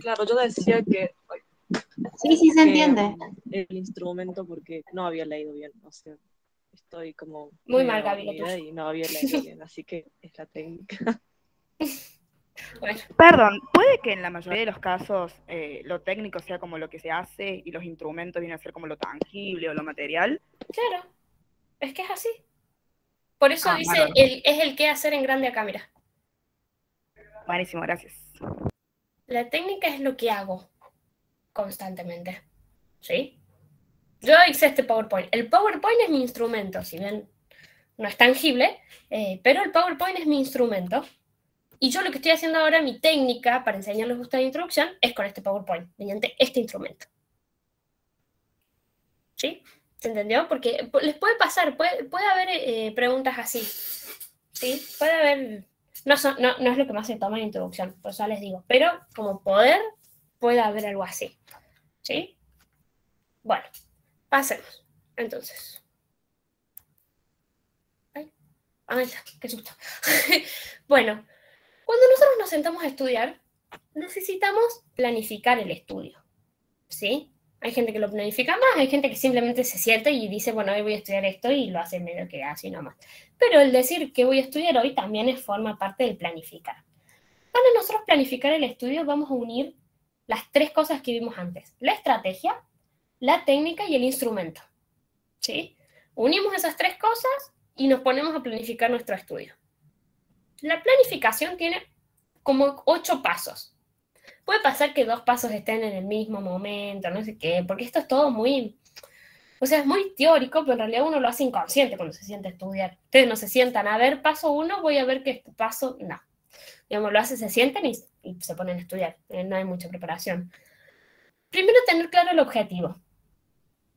Claro, yo decía que Sí, sí se entiende. el instrumento porque no había leído bien, o sea, estoy como Muy mal, Gaby, lo tuyo. y no había leído bien, así que es la técnica. Bueno, Perdón, ¿puede que en la mayoría de los casos lo técnico sea como lo que se hace y los instrumentos vienen a ser como lo tangible o lo material? claro. Es que es así. Por eso dice, bárbaro. es el qué hacer en grande acá, mira. Buenísimo, gracias. La técnica es lo que hago constantemente. ¿Sí? Yo hice este PowerPoint. El PowerPoint es mi instrumento, si bien no es tangible, pero el PowerPoint es mi instrumento. Y yo lo que estoy haciendo ahora, mi técnica para enseñarles a ustedes de introducción, es con este PowerPoint, mediante este instrumento. ¿Sí? ¿Se entendió? Porque les puede pasar, puede haber preguntas así. ¿Sí? Puede haber... No es lo que más se toma en introducción, por eso les digo. Pero como poder, puede haber algo así. ¿Sí? Bueno, pasemos. Entonces. Ay, qué susto. Bueno, cuando nosotros nos sentamos a estudiar, necesitamos planificar el estudio. ¿Sí? Hay gente que lo planifica más, hay gente que simplemente se sienta y dice, bueno, hoy voy a estudiar esto y lo hace medio que así nomás. Pero el decir que voy a estudiar hoy también forma parte del planificar. Para nosotros planificar el estudio vamos a unir las tres cosas que vimos antes. La estrategia, la técnica y el instrumento. ¿Sí? Unimos esas tres cosas y nos ponemos a planificar nuestro estudio. La planificación tiene como 8 pasos. Puede pasar que 2 pasos estén en el mismo momento, no sé qué, porque esto es todo muy... O sea, es muy teórico, pero en realidad uno lo hace inconsciente cuando se sienta a estudiar. Ustedes no se sientan a ver paso 1, voy a ver que este paso... No. Digamos, lo hacen, se sientan y se ponen a estudiar. No hay mucha preparación. Primero, tener claro el objetivo.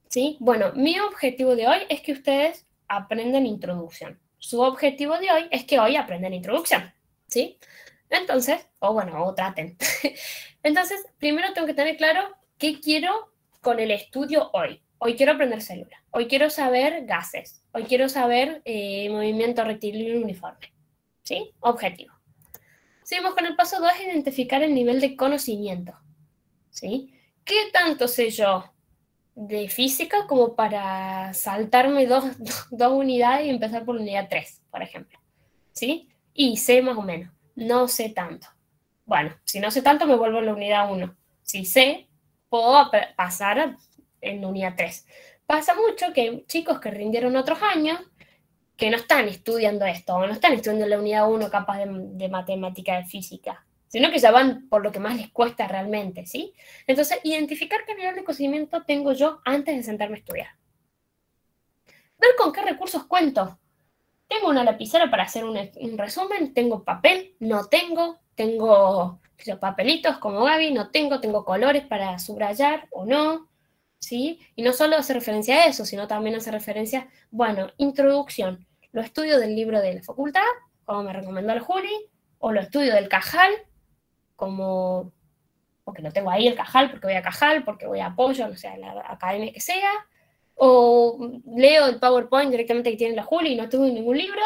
¿Sí? Bueno, mi objetivo de hoy es que ustedes aprendan introducción. Su objetivo de hoy es que hoy aprendan introducción. ¿Sí? Entonces, o traten. Entonces, primero tengo que tener claro qué quiero con el estudio hoy. Hoy quiero aprender célula. Hoy quiero saber gases. Hoy quiero saber movimiento rectilíneo uniforme. ¿Sí? Objetivo. Seguimos con el paso 2, identificar el nivel de conocimiento. ¿Sí? ¿Qué tanto sé yo de física como para saltarme dos unidades y empezar por la unidad 3, por ejemplo? ¿Sí? Y sé más o menos. No sé tanto. Bueno, si no sé tanto, me vuelvo a la unidad 1. Si sé, puedo pasar en la unidad 3. Pasa mucho que hay chicos que rindieron otros años que no están estudiando esto, o no están estudiando la unidad 1 capaz de matemática, de física, sino que ya van por lo que más les cuesta realmente, ¿sí? Entonces, identificar qué nivel de conocimiento tengo yo antes de sentarme a estudiar. Ver con qué recursos cuento. Tengo una lapicera para hacer un resumen, tengo papel, no tengo papelitos como Gaby, no tengo colores para subrayar o no, ¿sí? Y no solo hace referencia a eso, sino también hace referencia, bueno, introducción, lo estudio del libro de la facultad, como me recomendó el Juli, o lo estudio del Cajal, porque lo tengo ahí el Cajal, porque voy a Cajal, porque voy a Apoyo, no sé, a la academia que sea, o leo el PowerPoint directamente que tiene la Juli y no tengo ningún libro.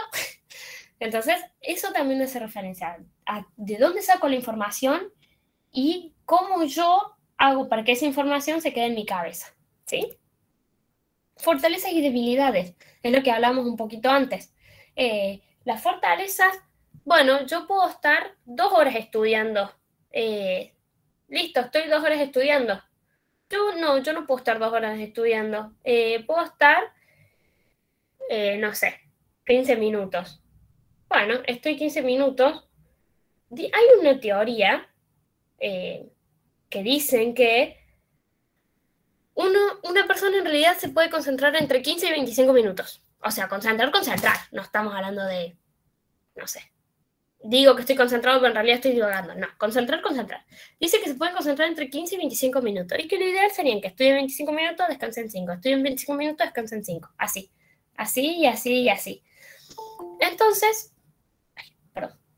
Entonces, eso también hace referencia a de dónde saco la información y cómo yo hago para que esa información se quede en mi cabeza, ¿sí? Fortalezas y debilidades, es lo que hablamos un poquito antes. Las fortalezas, bueno, yo puedo estar 2 horas estudiando. Listo, estoy 2 horas estudiando. Yo no puedo estar 2 horas estudiando. Puedo estar, no sé, 15 minutos. Bueno, estoy 15 minutos. Hay una teoría que dicen que una persona en realidad se puede concentrar entre 15 y 25 minutos. O sea, concentrar. No estamos hablando de, no sé. Digo que estoy concentrado, pero en realidad estoy divagando. No, concentrar. Dice que se pueden concentrar entre 15 y 25 minutos. Y que lo ideal sería que estudien 25 minutos, descansen 5. Estudien 25 minutos, descansen 5. Así. Así y así y así.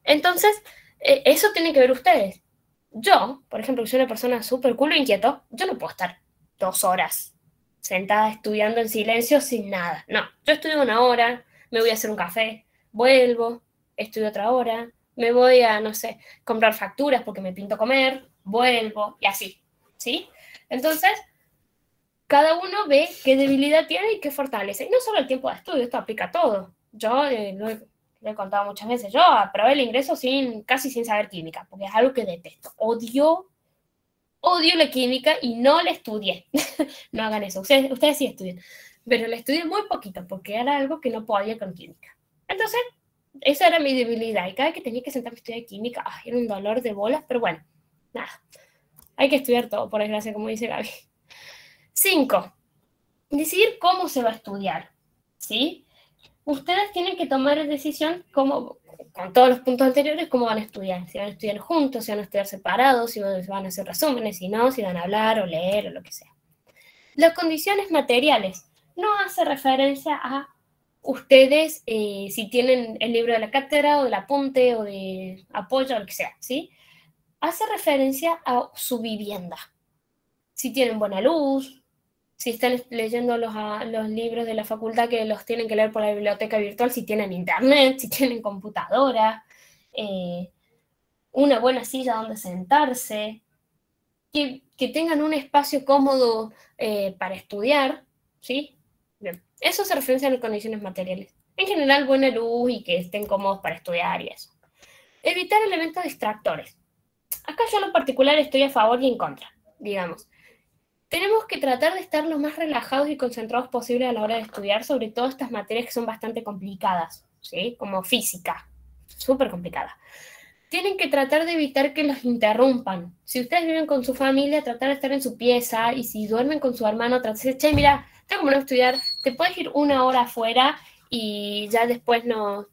Entonces, eso tienen que ver ustedes. Yo, por ejemplo, que soy una persona súper culo inquieto, yo no puedo estar 2 horas sentada estudiando en silencio sin nada. No, yo estudio 1 hora, me voy a hacer un café, vuelvo, estudio otra hora, me voy a, no sé, comprar facturas porque me pinto comer, vuelvo y así, ¿sí? Entonces, cada uno ve qué debilidad tiene y qué fortaleza. Y no solo el tiempo de estudio, esto aplica a todo. Yo lo he contado muchas veces, yo aprobé el ingreso casi sin saber química, porque es algo que detesto. Odio la química y no la estudié. No hagan eso, ustedes sí estudian. Pero la estudié muy poquito, porque era algo que no podía con química. Entonces, esa era mi debilidad. Y cada vez que tenía que sentarme a estudiar química, era un dolor de bolas, pero bueno, nada. Hay que estudiar todo, por desgracia, como dice Gaby. 5. Decidir cómo se va a estudiar, ¿sí? Ustedes tienen que tomar la decisión, con todos los puntos anteriores, cómo van a estudiar. Si van a estudiar juntos, si van a estudiar separados, si van a hacer resúmenes, si no, si van a hablar o leer o lo que sea. Las condiciones materiales. No hace referencia a ustedes si tienen el libro de la cátedra o del apunte o de apoyo o lo que sea, ¿sí? Hace referencia a su vivienda. Si tienen buena luz, si están leyendo los libros de la facultad que los tienen que leer por la biblioteca virtual, si tienen internet, si tienen computadora, una buena silla donde sentarse, que tengan un espacio cómodo para estudiar, ¿sí? Bien. Eso se refiere a las condiciones materiales. En general, buena luz y que estén cómodos para estudiar y eso. Evitar elementos distractores. Acá yo en lo particular estoy a favor y en contra, digamos. Tenemos que tratar de estar lo más relajados y concentrados posible a la hora de estudiar, sobre todo estas materias que son bastante complicadas, ¿sí? Como física, súper complicada. Tienen que tratar de evitar que los interrumpan. Si ustedes viven con su familia, tratar de estar en su pieza, y si duermen con su hermano, tratar de decir, che, mira, tengo que poner a estudiar, te puedes ir 1 hora afuera y ya después no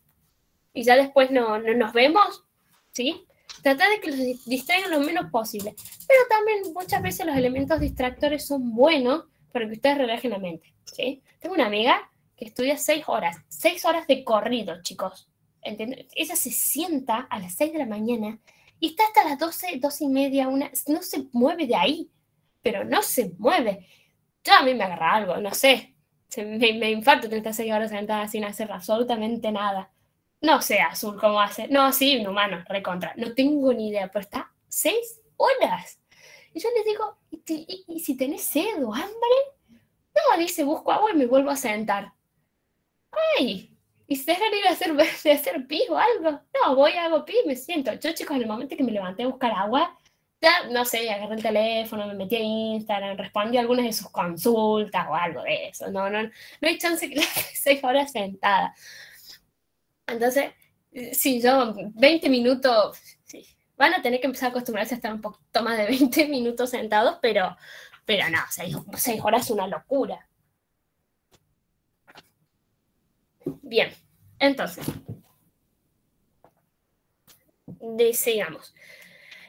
nos vemos, ¿sí? Tratar de que los distraigan lo menos posible. Pero también muchas veces los elementos distractores son buenos para que ustedes relajen la mente, ¿sí? Tengo una amiga que estudia 6 horas. 6 horas de corrido, chicos. ¿Entienden? Ella se sienta a las 6 de la mañana y está hasta las 12, 12 y media, no se mueve de ahí. Pero no se mueve. Yo a mí me agarra algo, no sé. Me infarto 36 horas sentada sin hacer absolutamente nada. No sé, Azul, cómo hace. No, sí, inhumano, recontra. No tengo ni idea, pero está 6 horas. Y yo les digo, ¿y si tenés sed o hambre? No, dice, busco agua y me vuelvo a sentar. ¡Ay! ¿Y si dejan ir a hacer pis o algo? No, voy, hago pis y me siento. Yo, chicos, en el momento que me levanté a buscar agua, ya, no sé, agarré el teléfono, me metí a Instagram, respondí a algunas de sus consultas o algo de eso. No hay chance que 6 horas sentada. Entonces, sí, yo 20 minutos, sí, van a tener que empezar a acostumbrarse a estar un poquito más de 20 minutos sentados, pero no, 6 horas es una locura. Bien, entonces, sigamos.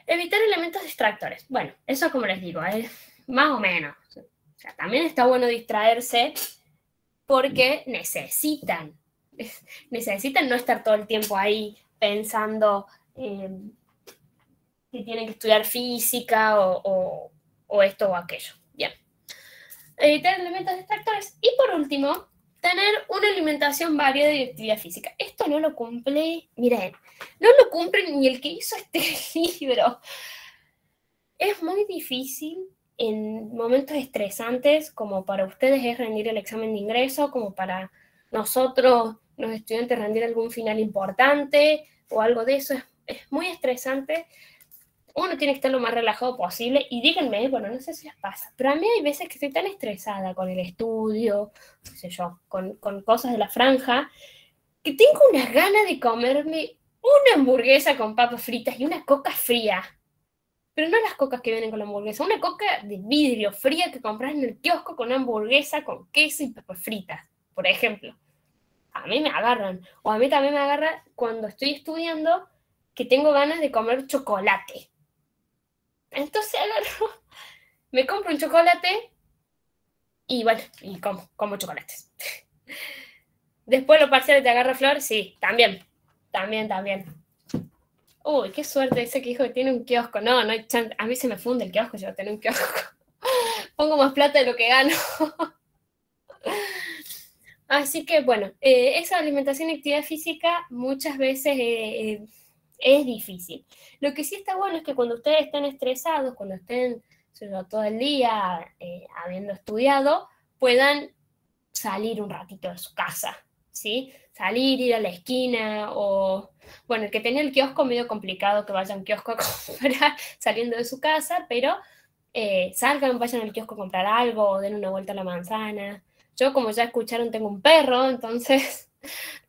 Evitar elementos distractores. Bueno, eso como les digo, es más o menos. O sea, también está bueno distraerse porque necesitan no estar todo el tiempo ahí pensando que tienen que estudiar física o esto o aquello. Bien. Evitar elementos distractores. Y por último, tener una alimentación variada y actividad física. Esto no lo cumple, miren, no lo cumple ni el que hizo este libro. Es muy difícil en momentos estresantes, como para ustedes es rendir el examen de ingreso, como para nosotros, los estudiantes, rendir algún final importante o algo de eso. Es muy estresante. Uno tiene que estar lo más relajado posible, y díganme, bueno, no sé si les pasa, pero a mí hay veces que estoy tan estresada con el estudio, no sé yo, con cosas de la franja, que tengo unas ganas de comerme una hamburguesa con papas fritas y una coca fría. Pero no las cocas que vienen con la hamburguesa, una coca de vidrio fría que compras en el kiosco con una hamburguesa con queso y papas fritas, por ejemplo. A mí me agarran. O a mí también me agarra cuando estoy estudiando que tengo ganas de comer chocolate. Entonces agarro, me compro un chocolate y bueno, y como chocolates. Después los parciales te agarra Flor, sí, también. Uy, qué suerte ese que dijo que tiene un kiosco. No, no hay chance. A mí se me funde el kiosco, yo tengo un kiosco. Pongo más plata de lo que gano. Así que, bueno, esa alimentación y actividad física muchas veces es difícil. Lo que sí está bueno es que cuando ustedes estén estresados, cuando estén todo el día habiendo estudiado, puedan salir un ratito de su casa, ¿sí? Salir, ir a la esquina, o, bueno, el que tenía el kiosco, medio complicado que vaya a un kiosco a comprar saliendo de su casa, pero salgan, vayan al kiosco a comprar algo, o den una vuelta a la manzana. Yo, como ya escucharon, tengo un perro, entonces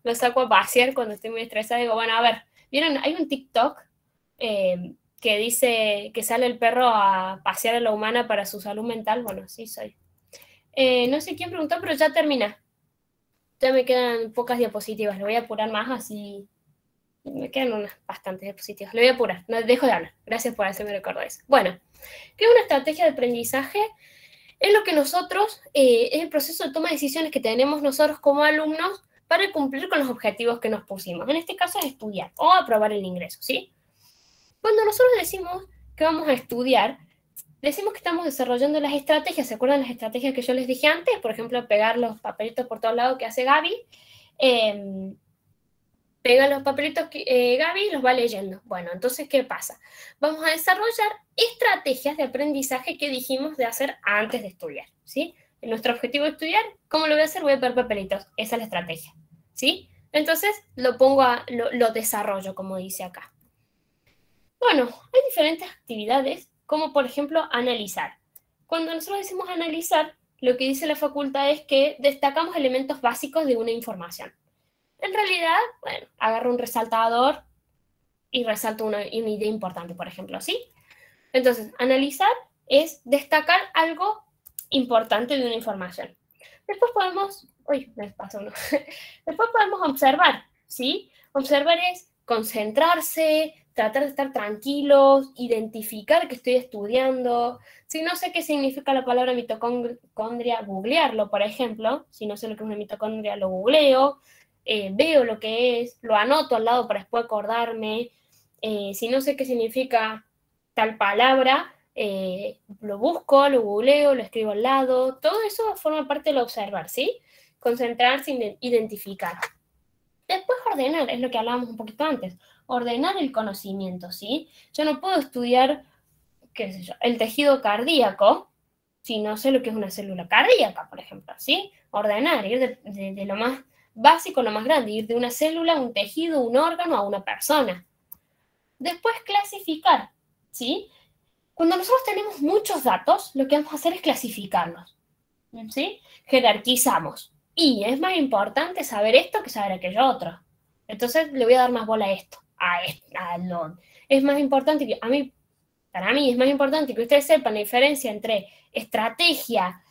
lo saco a pasear cuando estoy muy estresada. Digo, bueno, a ver, ¿vieron? Hay un TikTok que dice que sale el perro a pasear a la humana para su salud mental. Bueno, sí soy. No sé quién preguntó, pero ya termina. Ya me quedan pocas diapositivas. Le voy a apurar más, así me quedan unas bastantes diapositivas. Le voy a apurar, no dejo de hablar. Gracias por hacerme recordar eso. Bueno, ¿qué es una estrategia de aprendizaje? Es lo que nosotros, es el proceso de toma de decisiones que tenemos nosotros como alumnos para cumplir con los objetivos que nos pusimos. En este caso es estudiar o aprobar el ingreso, ¿sí? Cuando nosotros decimos que vamos a estudiar, decimos que estamos desarrollando las estrategias. ¿Se acuerdan las estrategias que yo les dije antes? Por ejemplo, pegar los papelitos por todos lados que hace Gaby. Pega los papelitos que Gaby los va leyendo. Bueno, entonces, ¿qué pasa? Vamos a desarrollar estrategias de aprendizaje que dijimos de hacer antes de estudiar, ¿sí? Nuestro objetivo de estudiar, ¿cómo lo voy a hacer? Voy a pegar papelitos. Esa es la estrategia, ¿sí? Entonces, lo desarrollo, como dice acá. Bueno, hay diferentes actividades, como por ejemplo, analizar. Cuando nosotros decimos analizar, lo que dice la facultad es que destacamos elementos básicos de una información. En realidad, bueno, agarro un resaltador y resalto una idea importante, por ejemplo, ¿sí? Entonces, analizar es destacar algo importante de una información. Después podemos, Después podemos observar, ¿sí? Observar es concentrarse, tratar de estar tranquilos, identificar que estoy estudiando. Si no sé qué significa la palabra mitocondria, googlearlo, por ejemplo. Si no sé lo que es una mitocondria, lo googleo. Veo lo que es, lo anoto al lado para después acordarme. Si no sé qué significa tal palabra, lo busco, lo googleo, lo escribo al lado. Todo eso forma parte del observar, ¿sí? Concentrarse, identificar. Después ordenar, es lo que hablábamos un poquito antes. Ordenar el conocimiento, ¿sí? Yo no puedo estudiar, qué sé yo, el tejido cardíaco si no sé lo que es una célula cardíaca, por ejemplo, ¿sí? Ordenar, ir de lo más básico a lo más grande, ir de una célula, un tejido, un órgano a una persona. Después clasificar, ¿sí? Cuando nosotros tenemos muchos datos, lo que vamos a hacer es clasificarlos, ¿sí? Jerarquizamos. Y es más importante saber esto que saber aquello otro. Entonces le voy a dar más bola a esto, es más importante que para mí es más importante que ustedes sepan la diferencia entre estrategia,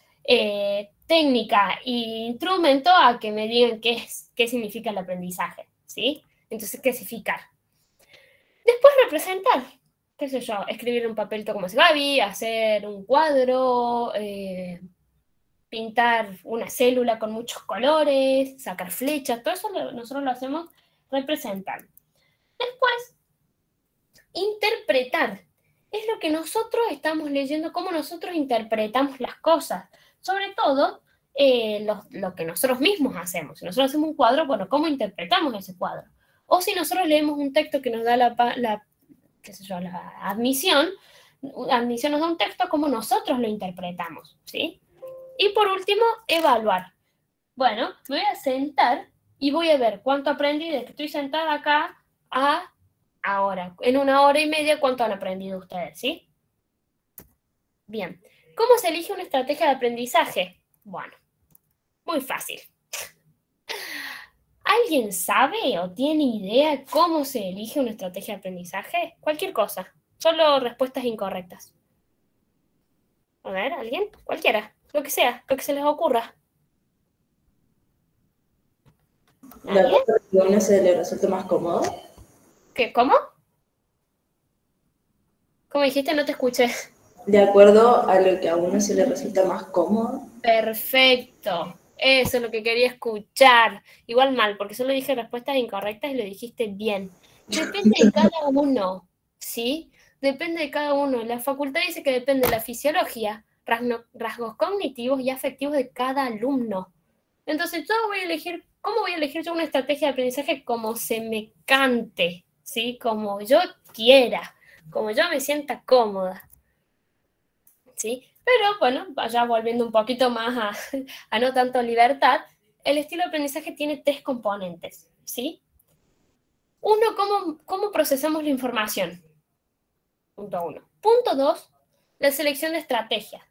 técnica e instrumento a que me digan qué significa el aprendizaje, ¿sí? Entonces, clasificar. Después, representar. ¿Qué sé yo? Escribir un papelito como hace Gaby, hacer un cuadro, pintar una célula con muchos colores, sacar flechas, todo eso nosotros lo hacemos representando. Después, interpretar. Es lo que nosotros estamos leyendo, cómo nosotros interpretamos las cosas. Sobre todo, lo que nosotros mismos hacemos. Si nosotros hacemos un cuadro, bueno, ¿cómo interpretamos ese cuadro? O si nosotros leemos un texto que nos da la admisión nos da un texto, ¿cómo nosotros lo interpretamos? ¿Sí? Y por último, evaluar. Bueno, me voy a sentar y voy a ver cuánto aprendí desde que estoy sentada acá a ahora. En 1 hora y media, ¿cuánto han aprendido ustedes? ¿Sí? Bien. ¿Cómo se elige una estrategia de aprendizaje? Bueno, muy fácil. ¿Alguien sabe o tiene idea cómo se elige una estrategia de aprendizaje? Cualquier cosa, solo respuestas incorrectas. A ver, ¿alguien? Cualquiera, lo que sea, lo que se les ocurra. ¿De acuerdo a que a uno se le resulta más cómodo? ¿Qué? ¿Cómo? ¿Cómo dijiste? No te escuché. De acuerdo a lo que a uno se le resulta más cómodo. Perfecto. Eso es lo que quería escuchar. Igual mal, porque solo dije respuestas incorrectas y lo dijiste bien. Depende de cada uno, ¿sí? Depende de cada uno. La facultad dice que depende de la fisiología, rasgos cognitivos y afectivos de cada alumno. Entonces, yo voy a elegir, ¿cómo voy a elegir yo una estrategia de aprendizaje? Como se me cante, ¿sí? Como yo quiera, como yo me sienta cómoda, ¿sí? Pero bueno, ya volviendo un poquito más a no tanto libertad, el estilo de aprendizaje tiene 3 componentes, ¿sí? Uno, ¿cómo procesamos la información? Punto 1. Punto 2, la selección de estrategias.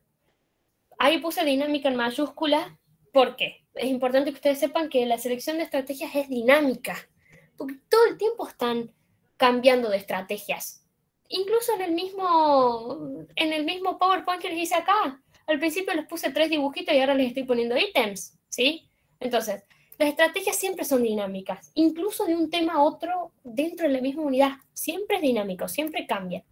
Ahí puse dinámica en mayúscula. ¿Por qué? Es importante que ustedes sepan que la selección de estrategias es dinámica, porque todo el tiempo están cambiando de estrategias. Incluso en el mismo PowerPoint que les hice acá. Al principio les puse 3 dibujitos y ahora les estoy poniendo ítems, ¿sí? Entonces, las estrategias siempre son dinámicas, incluso de un tema a otro dentro de la misma unidad. Siempre es dinámico, siempre cambia.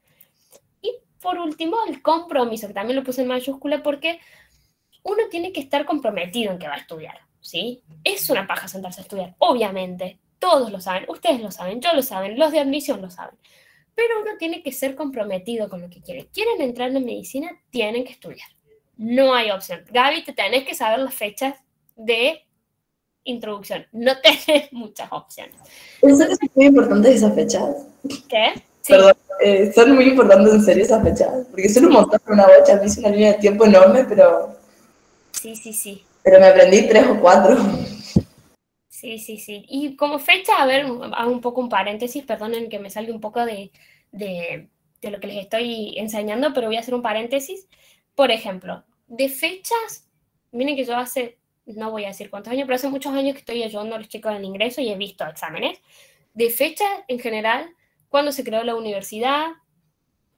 Y por último, el compromiso, que también lo puse en mayúscula porque uno tiene que estar comprometido en que va a estudiar, ¿sí? Es una paja sentarse a estudiar, obviamente. Todos lo saben, ustedes lo saben, yo lo saben, los de admisión lo saben. Pero uno tiene que ser comprometido con lo que quiere. ¿Quieren entrar en medicina? Tienen que estudiar. No hay opción. Gaby, te tenés que saber las fechas de introducción. No tenés muchas opciones. ¿En serio son muy importantes esas fechas? ¿Qué? Sí. Perdón, son muy importantes en serio esas fechas. Porque son un montón de una bocha, me hice una línea de tiempo enorme, pero... Sí. Pero me aprendí 3 o 4. Sí. Y como fecha, a ver, hago un poco un paréntesis, perdonen que me salga un poco de lo que les estoy enseñando, pero voy a hacer un paréntesis. Por ejemplo, de fechas, miren que yo no voy a decir cuántos años, pero hace muchos años que estoy ayudando a los chicos en el ingreso y he visto exámenes. De fechas, en general, cuando se creó la universidad,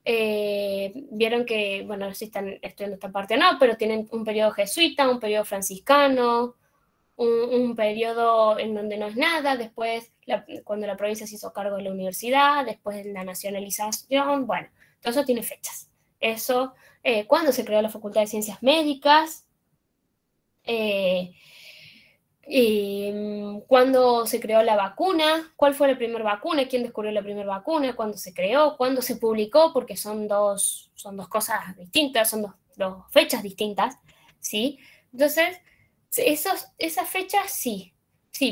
vieron que, bueno, no sé si están estudiando esta parte o no, pero tienen un periodo jesuita, un periodo franciscano, un periodo en donde no es nada, después cuando la provincia se hizo cargo de la universidad, después de la nacionalización, bueno, todo eso tiene fechas. Eso, cuando se creó la Facultad de Ciencias Médicas, cuando se creó la vacuna, cuál fue la primera vacuna, quién descubrió la primera vacuna, cuándo se creó, cuándo se publicó, porque son dos cosas distintas, son dos fechas distintas, ¿sí? Entonces, esas fechas sí,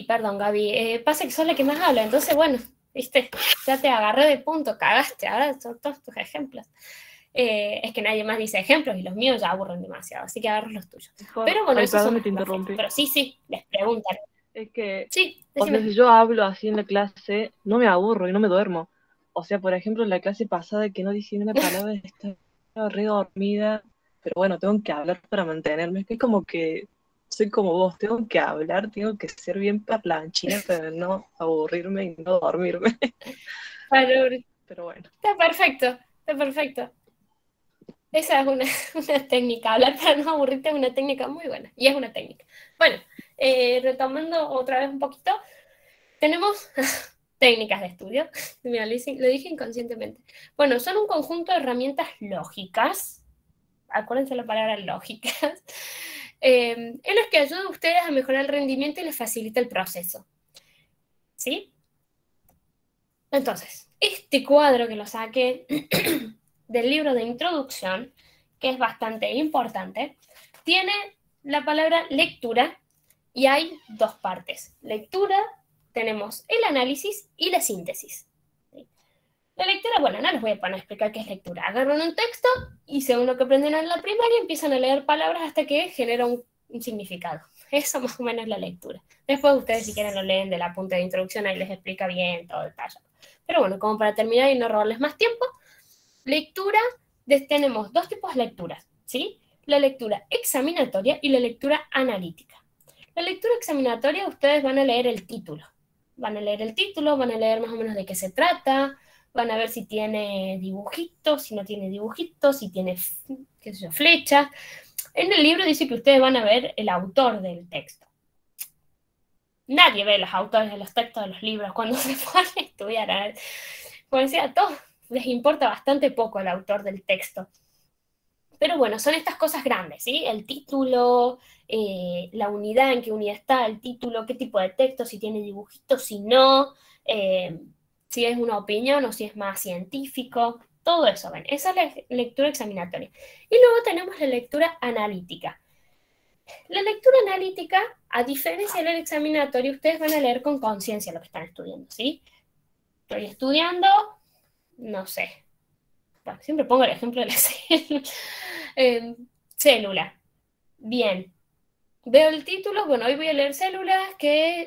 perdón, Gaby, pasa que sos la que más habla, entonces bueno, viste, ya te agarré de punto, cagaste, ahora son todos tus ejemplos. Es que nadie más dice ejemplos y los míos ya aburren demasiado, así que agarro los tuyos. Pero bueno, eso son te interrumpí. pero sí, les preguntan. Es que, Sí, o sea, si yo hablo así en la clase, no me aburro y no me duermo. O sea, por ejemplo, en la clase pasada que no dije ni una palabra, estaba re dormida, pero bueno, tengo que hablar para mantenerme. Es que es como que soy como vos, tengo que hablar, tengo que ser bien parlanchina para no aburrirme y no dormirme. Pero bueno. Está perfecto. Esa es una técnica, hablar para no aburrirte es una técnica muy buena, y es una técnica. Bueno, retomando otra vez un poquito, tenemos técnicas de estudio, mira, lo dije inconscientemente. Bueno, son un conjunto de herramientas lógicas, acuérdense la palabra lógicas, en las que ayudan a ustedes a mejorar el rendimiento y les facilita el proceso. ¿Sí? Entonces, este cuadro que lo saqué del libro de introducción, que es bastante importante, tiene la palabra lectura y hay dos partes. Lectura, tenemos el análisis y la síntesis. La lectura, bueno, no les voy a poner a explicar qué es lectura. Agarran un texto y según lo que aprenden en la primaria empiezan a leer palabras hasta que genera un significado. Eso más o menos es la lectura. Después ustedes si quieren lo leen de la punta de introducción, ahí les explica bien todo detallado. Pero bueno, como para terminar y no robarles más tiempo, lectura, tenemos dos tipos de lecturas, ¿sí? La lectura examinatoria y la lectura analítica. La lectura examinatoria ustedes van a leer el título. Van a leer el título, van a leer más o menos de qué se trata, van a ver si tiene dibujitos, si no tiene dibujitos, si tiene, qué sé yo, flechas. En el libro dice que ustedes van a ver el autor del texto. Nadie ve los autores de los textos de los libros cuando se pone a estudiar. Pues a todos les importa bastante poco el autor del texto. Pero bueno, son estas cosas grandes, ¿sí? El título, la unidad, en qué unidad está el título, qué tipo de texto, si tiene dibujitos, si no, si es una opinión o si es más científico, todo eso, ¿ven? Esa es la lectura examinatoria. Y luego tenemos la lectura analítica. La lectura analítica, a diferencia del examinatorio, ustedes van a leer con conciencia lo que están estudiando, ¿sí? Estoy estudiando, no sé, bueno, siempre pongo el ejemplo de la célula. Bien, veo el título, bueno, hoy voy a leer células,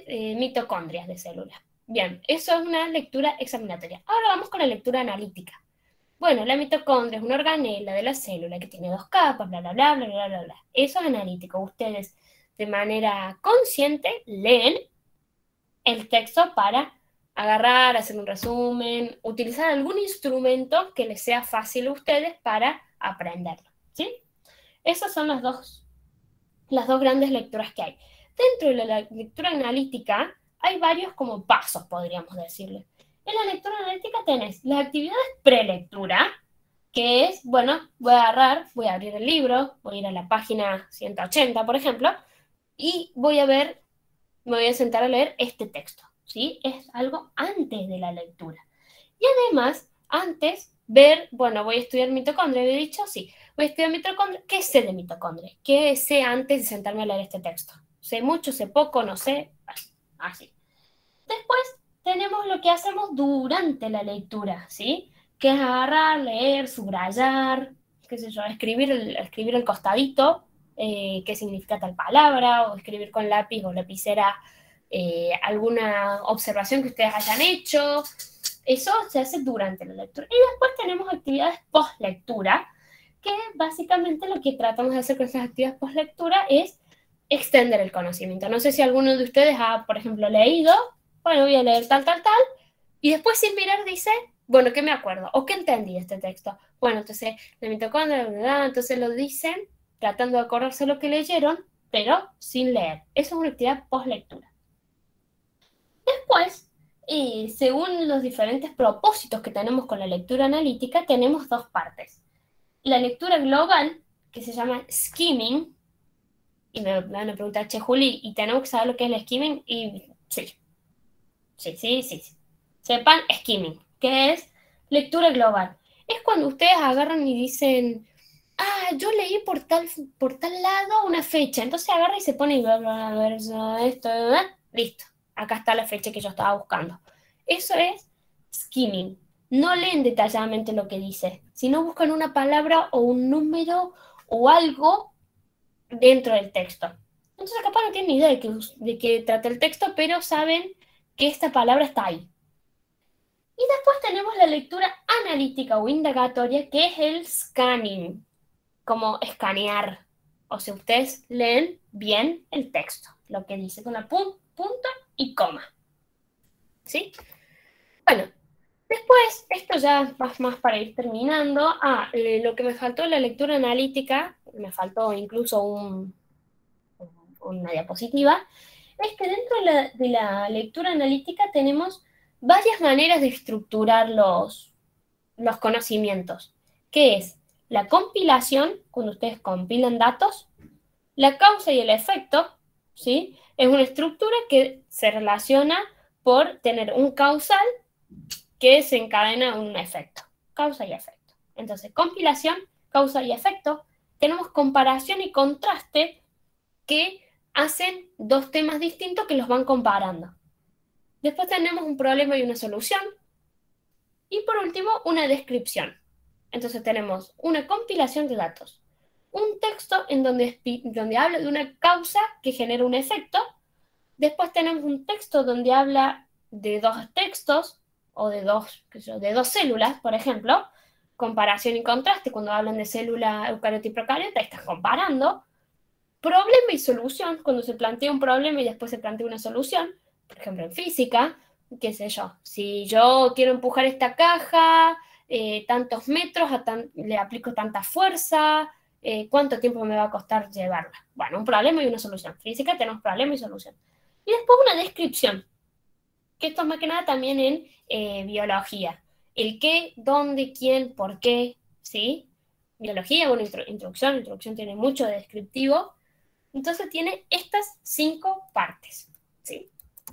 mitocondrias de células. Bien, eso es una lectura examinatoria. Ahora vamos con la lectura analítica. Bueno, la mitocondria es una organela de la célula que tiene dos capas, bla, bla, bla, bla, bla, bla, bla. Eso es analítico. Ustedes de manera consciente leen el texto para agarrar, hacer un resumen, utilizar algún instrumento que les sea fácil a ustedes para aprenderlo, ¿sí? Esas son las dos grandes lecturas que hay. Dentro de la lectura analítica hay varios como pasos, podríamos decirle. En la lectura analítica tenés las actividades prelectura, que es, bueno, voy a abrir el libro, voy a ir a la página 180, por ejemplo, y me voy a sentar a leer este texto, ¿sí? Es algo antes de la lectura. Y además, antes, bueno, voy a estudiar mitocondria, ¿había dicho? Sí. Voy a estudiar mitocondria. ¿Qué sé de mitocondria? ¿Qué sé antes de sentarme a leer este texto? ¿Sé mucho, sé poco, no sé? Así. Después tenemos lo que hacemos durante la lectura, ¿sí? Que es agarrar, leer, subrayar, qué sé yo, escribir el costadito, qué significa tal palabra, o escribir con lápiz o lapicera alguna observación que ustedes hayan hecho. Eso se hace durante la lectura. Y después tenemos actividades post-lectura, que básicamente lo que tratamos de hacer con esas actividades post-lectura es extender el conocimiento. No sé si alguno de ustedes ha, por ejemplo, leído, bueno, voy a leer tal, y después sin mirar dice, bueno, ¿qué me acuerdo? ¿O qué entendí de este texto? Bueno, entonces, la mitocondria, entonces lo dicen tratando de acordarse lo que leyeron, pero sin leer. Eso es una actividad post-lectura. Después, según los diferentes propósitos que tenemos con la lectura analítica, tenemos dos partes. La lectura global, que se llama skimming, y me van a preguntar, che, Juli, ¿y tenemos que saber lo que es el skimming? Y sí. Sepan skimming, que es lectura global. Es cuando ustedes agarran y dicen, yo leí por tal lado una fecha, entonces agarra y se pone y a ver esto, listo, acá está la fecha que yo estaba buscando. Eso es skimming. No leen detalladamente lo que dice, sino buscan una palabra o un número o algo dentro del texto. Entonces capaz no tienen ni idea de qué trata el texto, pero saben que esta palabra está ahí. Y después tenemos la lectura analítica o indagatoria, que es el scanning, como escanear. O sea, ustedes leen bien el texto, lo que dice con la punto y coma. ¿Sí? Bueno, después, esto ya más para ir terminando. Lo que me faltó en la lectura analítica, me faltó incluso una diapositiva, es que dentro de la lectura analítica tenemos varias maneras de estructurar los conocimientos, que es la compilación, cuando ustedes compilan datos, la causa y el efecto, ¿sí? Es una estructura que se relaciona por tener un causal que desencadena un efecto, causa y efecto. Entonces, compilación, causa y efecto, tenemos comparación y contraste, que hacen dos temas distintos que los van comparando. Después tenemos un problema y una solución. Y por último, una descripción. Entonces tenemos una compilación de datos, un texto en donde habla de una causa que genera un efecto. Después tenemos un texto donde habla de dos textos o de dos células, por ejemplo. Comparación y contraste, cuando hablan de célula eucariota y procariota, estás comparando. Problema y solución, cuando se plantea un problema y después se plantea una solución. Por ejemplo, en física, qué sé yo, si yo quiero empujar esta caja tantos metros, le aplico tanta fuerza, ¿cuánto tiempo me va a costar llevarla? Bueno, un problema y una solución. Física tenemos problema y solución. Y después una descripción, que esto es más que nada también en biología. El qué, dónde, quién, por qué, ¿sí? Biología, bueno, introducción tiene mucho de descriptivo. Entonces tiene estas 5 partes, ¿sí?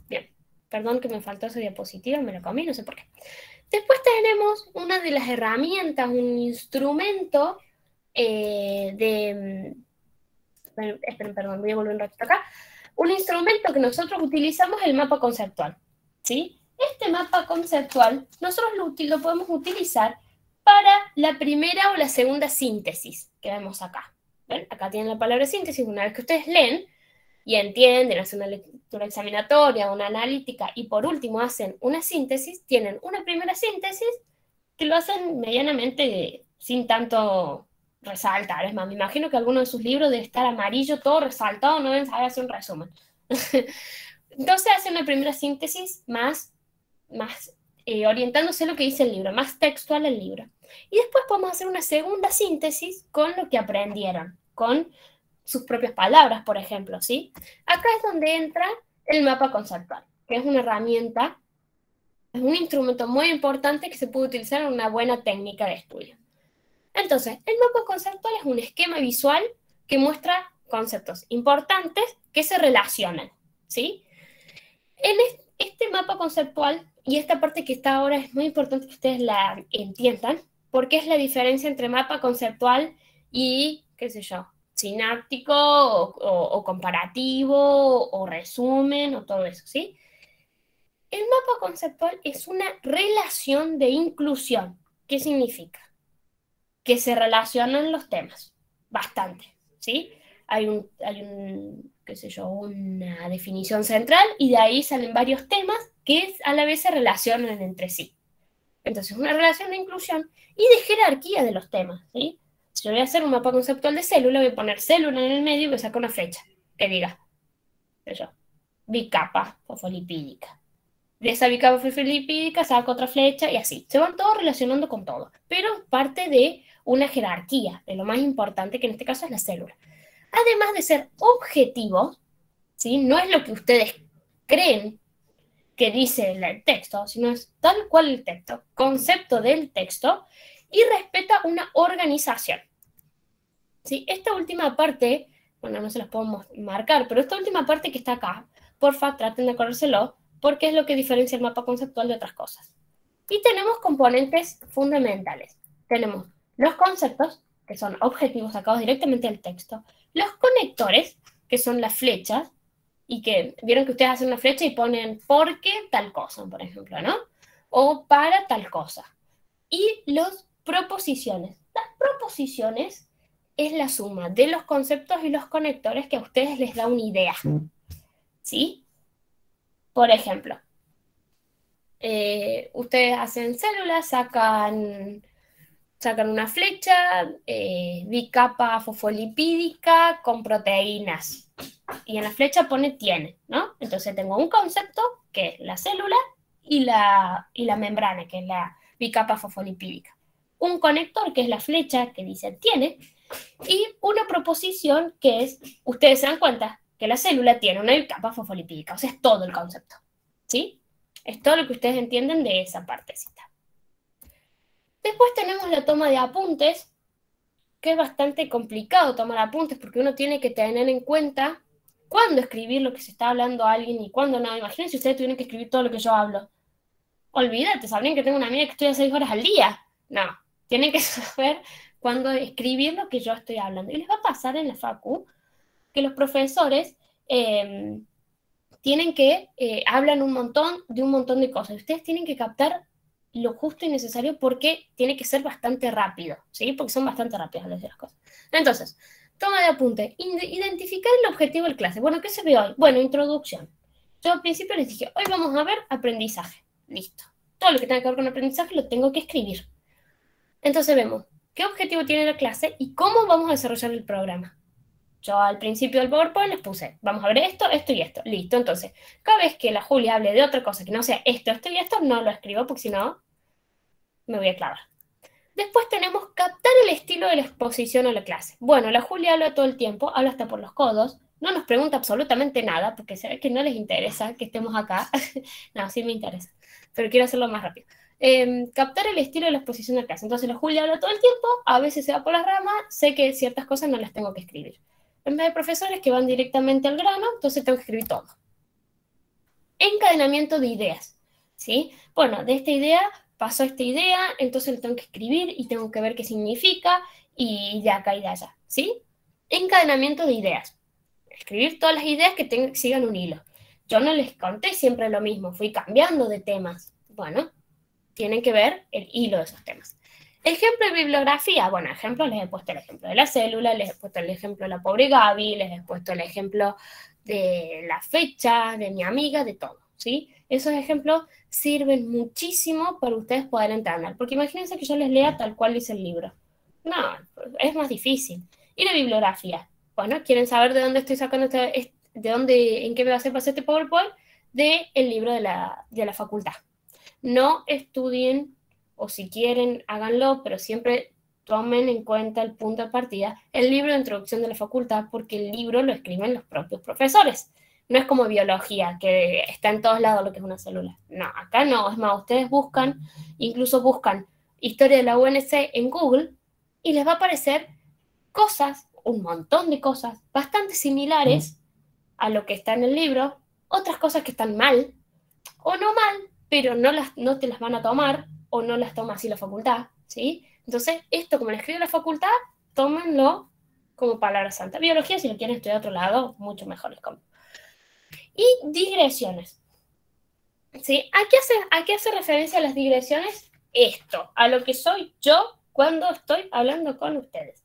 Bien, perdón que me faltó esa diapositiva, me la comí, no sé por qué. Después tenemos una de las herramientas, un instrumento esperen, perdón, voy a volver un ratito acá. Un instrumento que nosotros utilizamos es el mapa conceptual, ¿sí? Este mapa conceptual nosotros lo podemos utilizar para la primera o la segunda síntesis que vemos acá. ¿Ven? Acá tienen la palabra síntesis. Una vez que ustedes leen y entienden, hacen una lectura examinatoria, una analítica y por último hacen una síntesis, tienen una primera síntesis que lo hacen medianamente sin tanto resaltar. Es más, me imagino que alguno de sus libros debe estar amarillo, todo resaltado, no deben saber hacer un resumen. Entonces hacen una primera síntesis más orientándose a lo que dice el libro, más textual el libro. Y después podemos hacer una segunda síntesis con lo que aprendieron, con sus propias palabras, por ejemplo, ¿sí? Acá es donde entra el mapa conceptual, que es una herramienta, es un instrumento muy importante que se puede utilizar en una buena técnica de estudio. Entonces, el mapa conceptual es un esquema visual que muestra conceptos importantes que se relacionan, ¿sí? En este mapa conceptual, y esta parte que está ahora es muy importante que ustedes la entiendan, porque es la diferencia entre mapa conceptual y, qué sé yo, sináptico o comparativo o resumen o todo eso, ¿sí? El mapa conceptual es una relación de inclusión. ¿Qué significa? Que se relacionan los temas, bastante, ¿sí? Hay qué sé yo, una definición central y de ahí salen varios temas que a la vez se relacionan entre sí. Entonces, una relación de inclusión y de jerarquía de los temas, ¿sí? Si yo voy a hacer un mapa conceptual de célula, voy a poner célula en el medio y voy a sacar una flecha que diga, qué sé yo, bicapa fosfolipídica. De esa bicapa fosfolipídica saco otra flecha y así. Se van todos relacionando con todo, pero parte de una jerarquía, de lo más importante que en este caso es la célula. Además de ser objetivos, ¿sí? No es lo que ustedes creen que dice el texto, sino es tal cual el texto, concepto del texto, y respeta una organización. ¿Sí? Esta última parte, bueno, no se las puedo marcar, pero esta última parte que está acá, porfa, traten de acordárselos, porque es lo que diferencia el mapa conceptual de otras cosas. Y tenemos componentes fundamentales. Tenemos los conceptos, que son objetivos sacados directamente del texto, los conectores, que son las flechas, y que vieron que ustedes hacen una flecha y ponen por qué tal cosa, por ejemplo, ¿no? O para tal cosa. Y las proposiciones. Las proposiciones es la suma de los conceptos y los conectores que a ustedes les da una idea. ¿Sí? Por ejemplo, ustedes hacen células, sacan una flecha, bicapa fosfolipídica con proteínas. Y en la flecha pone tiene, ¿no? Entonces tengo un concepto, que es la célula, y la membrana, que es la bicapa fosfolipídica. Un conector, que es la flecha, que dice tiene, y una proposición, que es, ustedes se dan cuenta, que la célula tiene una bicapa fosfolipídica. O sea, es todo el concepto, ¿sí? Es todo lo que ustedes entienden de esa partecita. Después tenemos la toma de apuntes, que es bastante complicado tomar apuntes, porque uno tiene que tener en cuenta cuándo escribir lo que se está hablando a alguien y cuándo no. Imagínense si ustedes tuvieran que escribir todo lo que yo hablo. Olvídate, sabrían que tengo una amiga que estudia 6 horas al día. No, tienen que saber cuándo escribir lo que yo estoy hablando. Y les va a pasar en la facu, que los profesores tienen que, hablan un montón de cosas. Ustedes tienen que captar lo justo y necesario porque tiene que ser bastante rápido, ¿sí? Porque son bastante rápidas las cosas. Entonces, toma de apunte, identificar el objetivo de clase. Bueno, ¿qué se ve hoy? Bueno, introducción. Yo al principio les dije, hoy vamos a ver aprendizaje. Listo. Todo lo que tenga que ver con aprendizaje lo tengo que escribir. Entonces vemos qué objetivo tiene la clase y cómo vamos a desarrollar el programa. Yo al principio del PowerPoint les puse, vamos a ver esto, esto y esto. Listo, entonces, cada vez que la Julia hable de otra cosa que no sea esto, esto y esto, no lo escribo porque si no, me voy a clavar. Después tenemos captar el estilo de la exposición a la clase. Bueno, la Julia habla todo el tiempo, habla hasta por los codos, no nos pregunta absolutamente nada porque se ve que no les interesa que estemos acá. No, sí me interesa, pero quiero hacerlo más rápido. Captar el estilo de la exposición a la clase. Entonces la Julia habla todo el tiempo, a veces se va por las ramas, sé que ciertas cosas no las tengo que escribir. En vez de profesores que van directamente al grano, entonces tengo que escribir todo. Encadenamiento de ideas, ¿sí? Bueno, de esta idea pasó esta idea, entonces lo tengo que escribir y tengo que ver qué significa y de acá y de allá, ¿sí? Encadenamiento de ideas. Escribir todas las ideas que sigan un hilo. Yo no les conté siempre lo mismo, fui cambiando de temas. Bueno, tienen que ver el hilo de esos temas. Ejemplo de bibliografía. Bueno, ejemplo, les he puesto el ejemplo de la célula, les he puesto el ejemplo de la pobre Gaby, les he puesto el ejemplo de la fecha, de mi amiga, de todo, ¿sí? Esos ejemplos sirven muchísimo para ustedes poder entender, porque imagínense que yo les lea tal cual dice el libro. No, es más difícil. Y la bibliografía. Bueno, ¿quieren saber de dónde estoy sacando en qué me basé para hacer este PowerPoint? Del libro de la facultad. No estudien, o si quieren, háganlo, pero siempre tomen en cuenta el punto de partida, el libro de introducción de la facultad, porque el libro lo escriben los propios profesores. No es como biología, que está en todos lados lo que es una célula. No, acá no. Es más, ustedes incluso buscan historia de la UNC en Google y les va a aparecer cosas, un montón de cosas, bastante similares a lo que está en el libro, otras cosas que están mal, o no mal, pero no te las van a tomar, o no las toma así la facultad, ¿sí? Entonces, esto como lo escribe la facultad, tómenlo como palabra santa. Biología, si lo quieren estudiar a otro lado, mucho mejor es como. Y digresiones. ¿Sí? ¿A qué hace referencia a las digresiones? Esto, a lo que soy yo cuando estoy hablando con ustedes.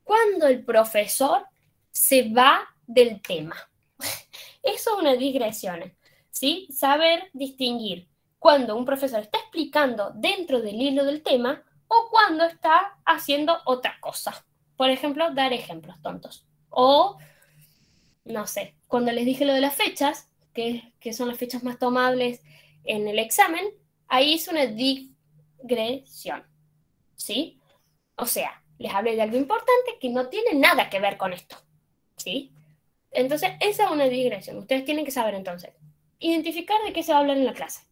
Cuando el profesor se va del tema. Eso es una digresión, ¿sí? Saber distinguir cuando un profesor está explicando dentro del hilo del tema o cuando está haciendo otra cosa. Por ejemplo, dar ejemplos tontos. O, no sé, cuando les dije lo de las fechas, que son las fechas más tomables en el examen, ahí es una digresión, ¿sí? O sea, les hablé de algo importante que no tiene nada que ver con esto, ¿sí? Entonces, esa es una digresión. Ustedes tienen que saber entonces identificar de qué se va a hablar en la clase.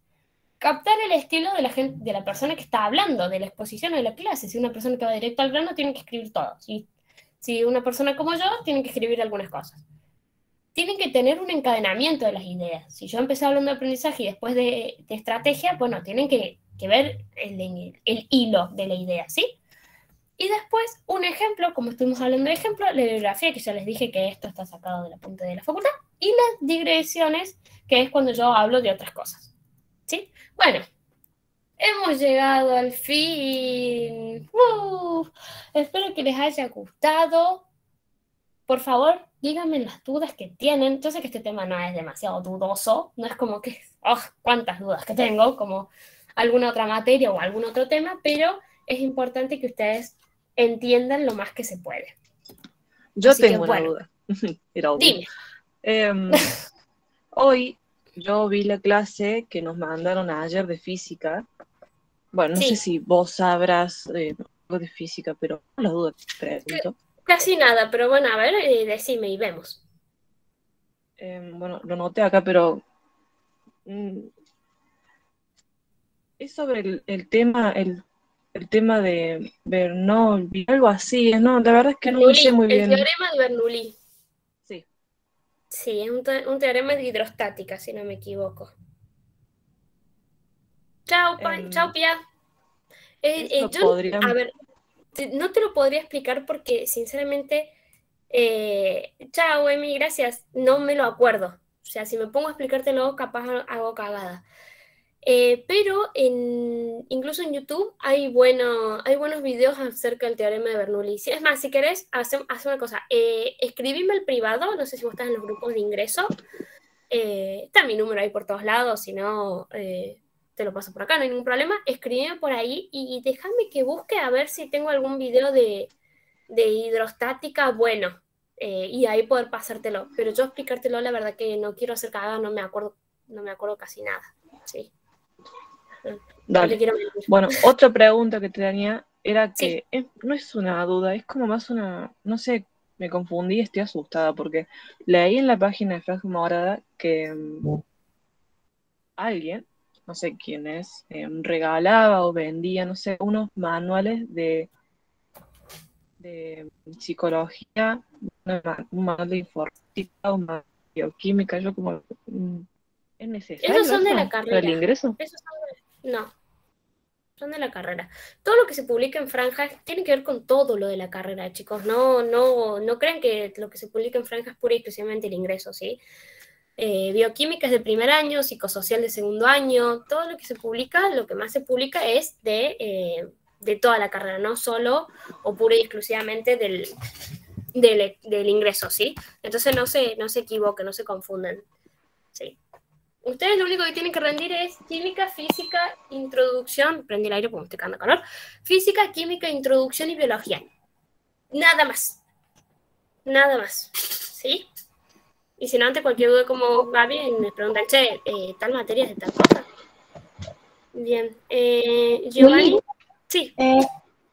Captar el estilo de la persona que está hablando, de la exposición de la clase. Si una persona que va directo al grano, tiene que escribir todo. Si una persona como yo, tiene que escribir algunas cosas. Tienen que tener un encadenamiento de las ideas. Si yo empecé hablando de aprendizaje y después de estrategia, bueno, tienen que ver el hilo de la idea, ¿sí? Y después, un ejemplo, como estuvimos hablando de ejemplo, la bibliografía, que ya les dije que esto está sacado de la punta de la facultad, y las digresiones, que es cuando yo hablo de otras cosas, ¿sí? Bueno, hemos llegado al fin. Espero que les haya gustado. Por favor, díganme las dudas que tienen. Yo sé que este tema no es demasiado dudoso, no es como que, cuántas dudas que tengo, como alguna otra materia o algún otro tema, pero es importante que ustedes entiendan lo más que se puede. Yo tengo una duda. Era obvio. Dime. Hoy yo vi la clase que nos mandaron ayer de física. Bueno, no sé si vos sabrás algo de física, pero la duda te pregunto. Casi nada, pero bueno, a ver, decime y vemos. Bueno, lo noté acá, pero es sobre el tema de Bernoulli, algo así, ¿no? La verdad es que no lo sé muy bien. El teorema de Bernoulli. Sí. Sí, es un teorema de hidrostática, si no me equivoco. Chao, Pia. A ver, no te lo podría explicar porque, sinceramente, Chao, Emi, gracias. No me lo acuerdo. O sea, si me pongo a explicártelo, capaz hago cagada. Pero incluso en YouTube hay buenos videos acerca del teorema de Bernoulli. Es más, si querés, haz una cosa. Escribime al privado, no sé si vos estás en los grupos de ingreso. Está mi número ahí por todos lados, si no, te lo paso por acá, no hay ningún problema. Escríbeme por ahí y déjame que busque a ver si tengo algún video de hidrostática bueno. Y ahí poder pasártelo. Pero yo explicártelo, la verdad que no quiero hacer cagada, no me acuerdo casi nada. Sí. Dale. Bueno, otra pregunta que te tenía era que no es una duda, es como más una, no sé, me confundí, estoy asustada porque leí en la página de Franja Morada que alguien, no sé quién es, regalaba o vendía, no sé, unos manuales de psicología, un manual de informática, un manual de bioquímica, yo como, ¿es necesario Esos son de eso la para el carrera. ingreso? No, son de la carrera. Todo lo que se publica en franjas tiene que ver con todo lo de la carrera, chicos. No crean que lo que se publica en franjas es pura y exclusivamente el ingreso, ¿sí? Bioquímica es de primer año, psicosocial de segundo año, todo lo que se publica, lo que más se publica es de toda la carrera, no solo o pura y exclusivamente del ingreso, ¿sí? Entonces no se equivoquen, no se confunden, ¿sí? Ustedes lo único que tienen que rendir es química, física, introducción, prendí el aire porque me estoy cagando calor, física, química, introducción y biología. Nada más, ¿sí? Y si no, ante cualquier duda como Gaby, me preguntan, che, tal materia es de tal cosa. Bien. Giovanni. Juli, Sí.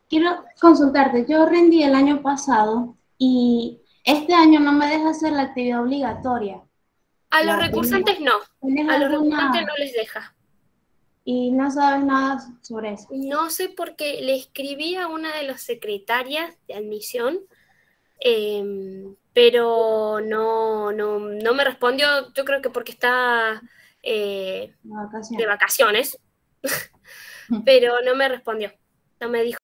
Quiero consultarte. Yo rendí el año pasado y este año no me deja hacer la actividad obligatoria. A los recursantes no. A los recursantes no les deja. ¿Y no sabes nada sobre eso? No sé por qué le escribí a una de las secretarias de admisión, pero no me respondió. Yo creo que porque está de vacaciones, pero no me respondió. No me dijo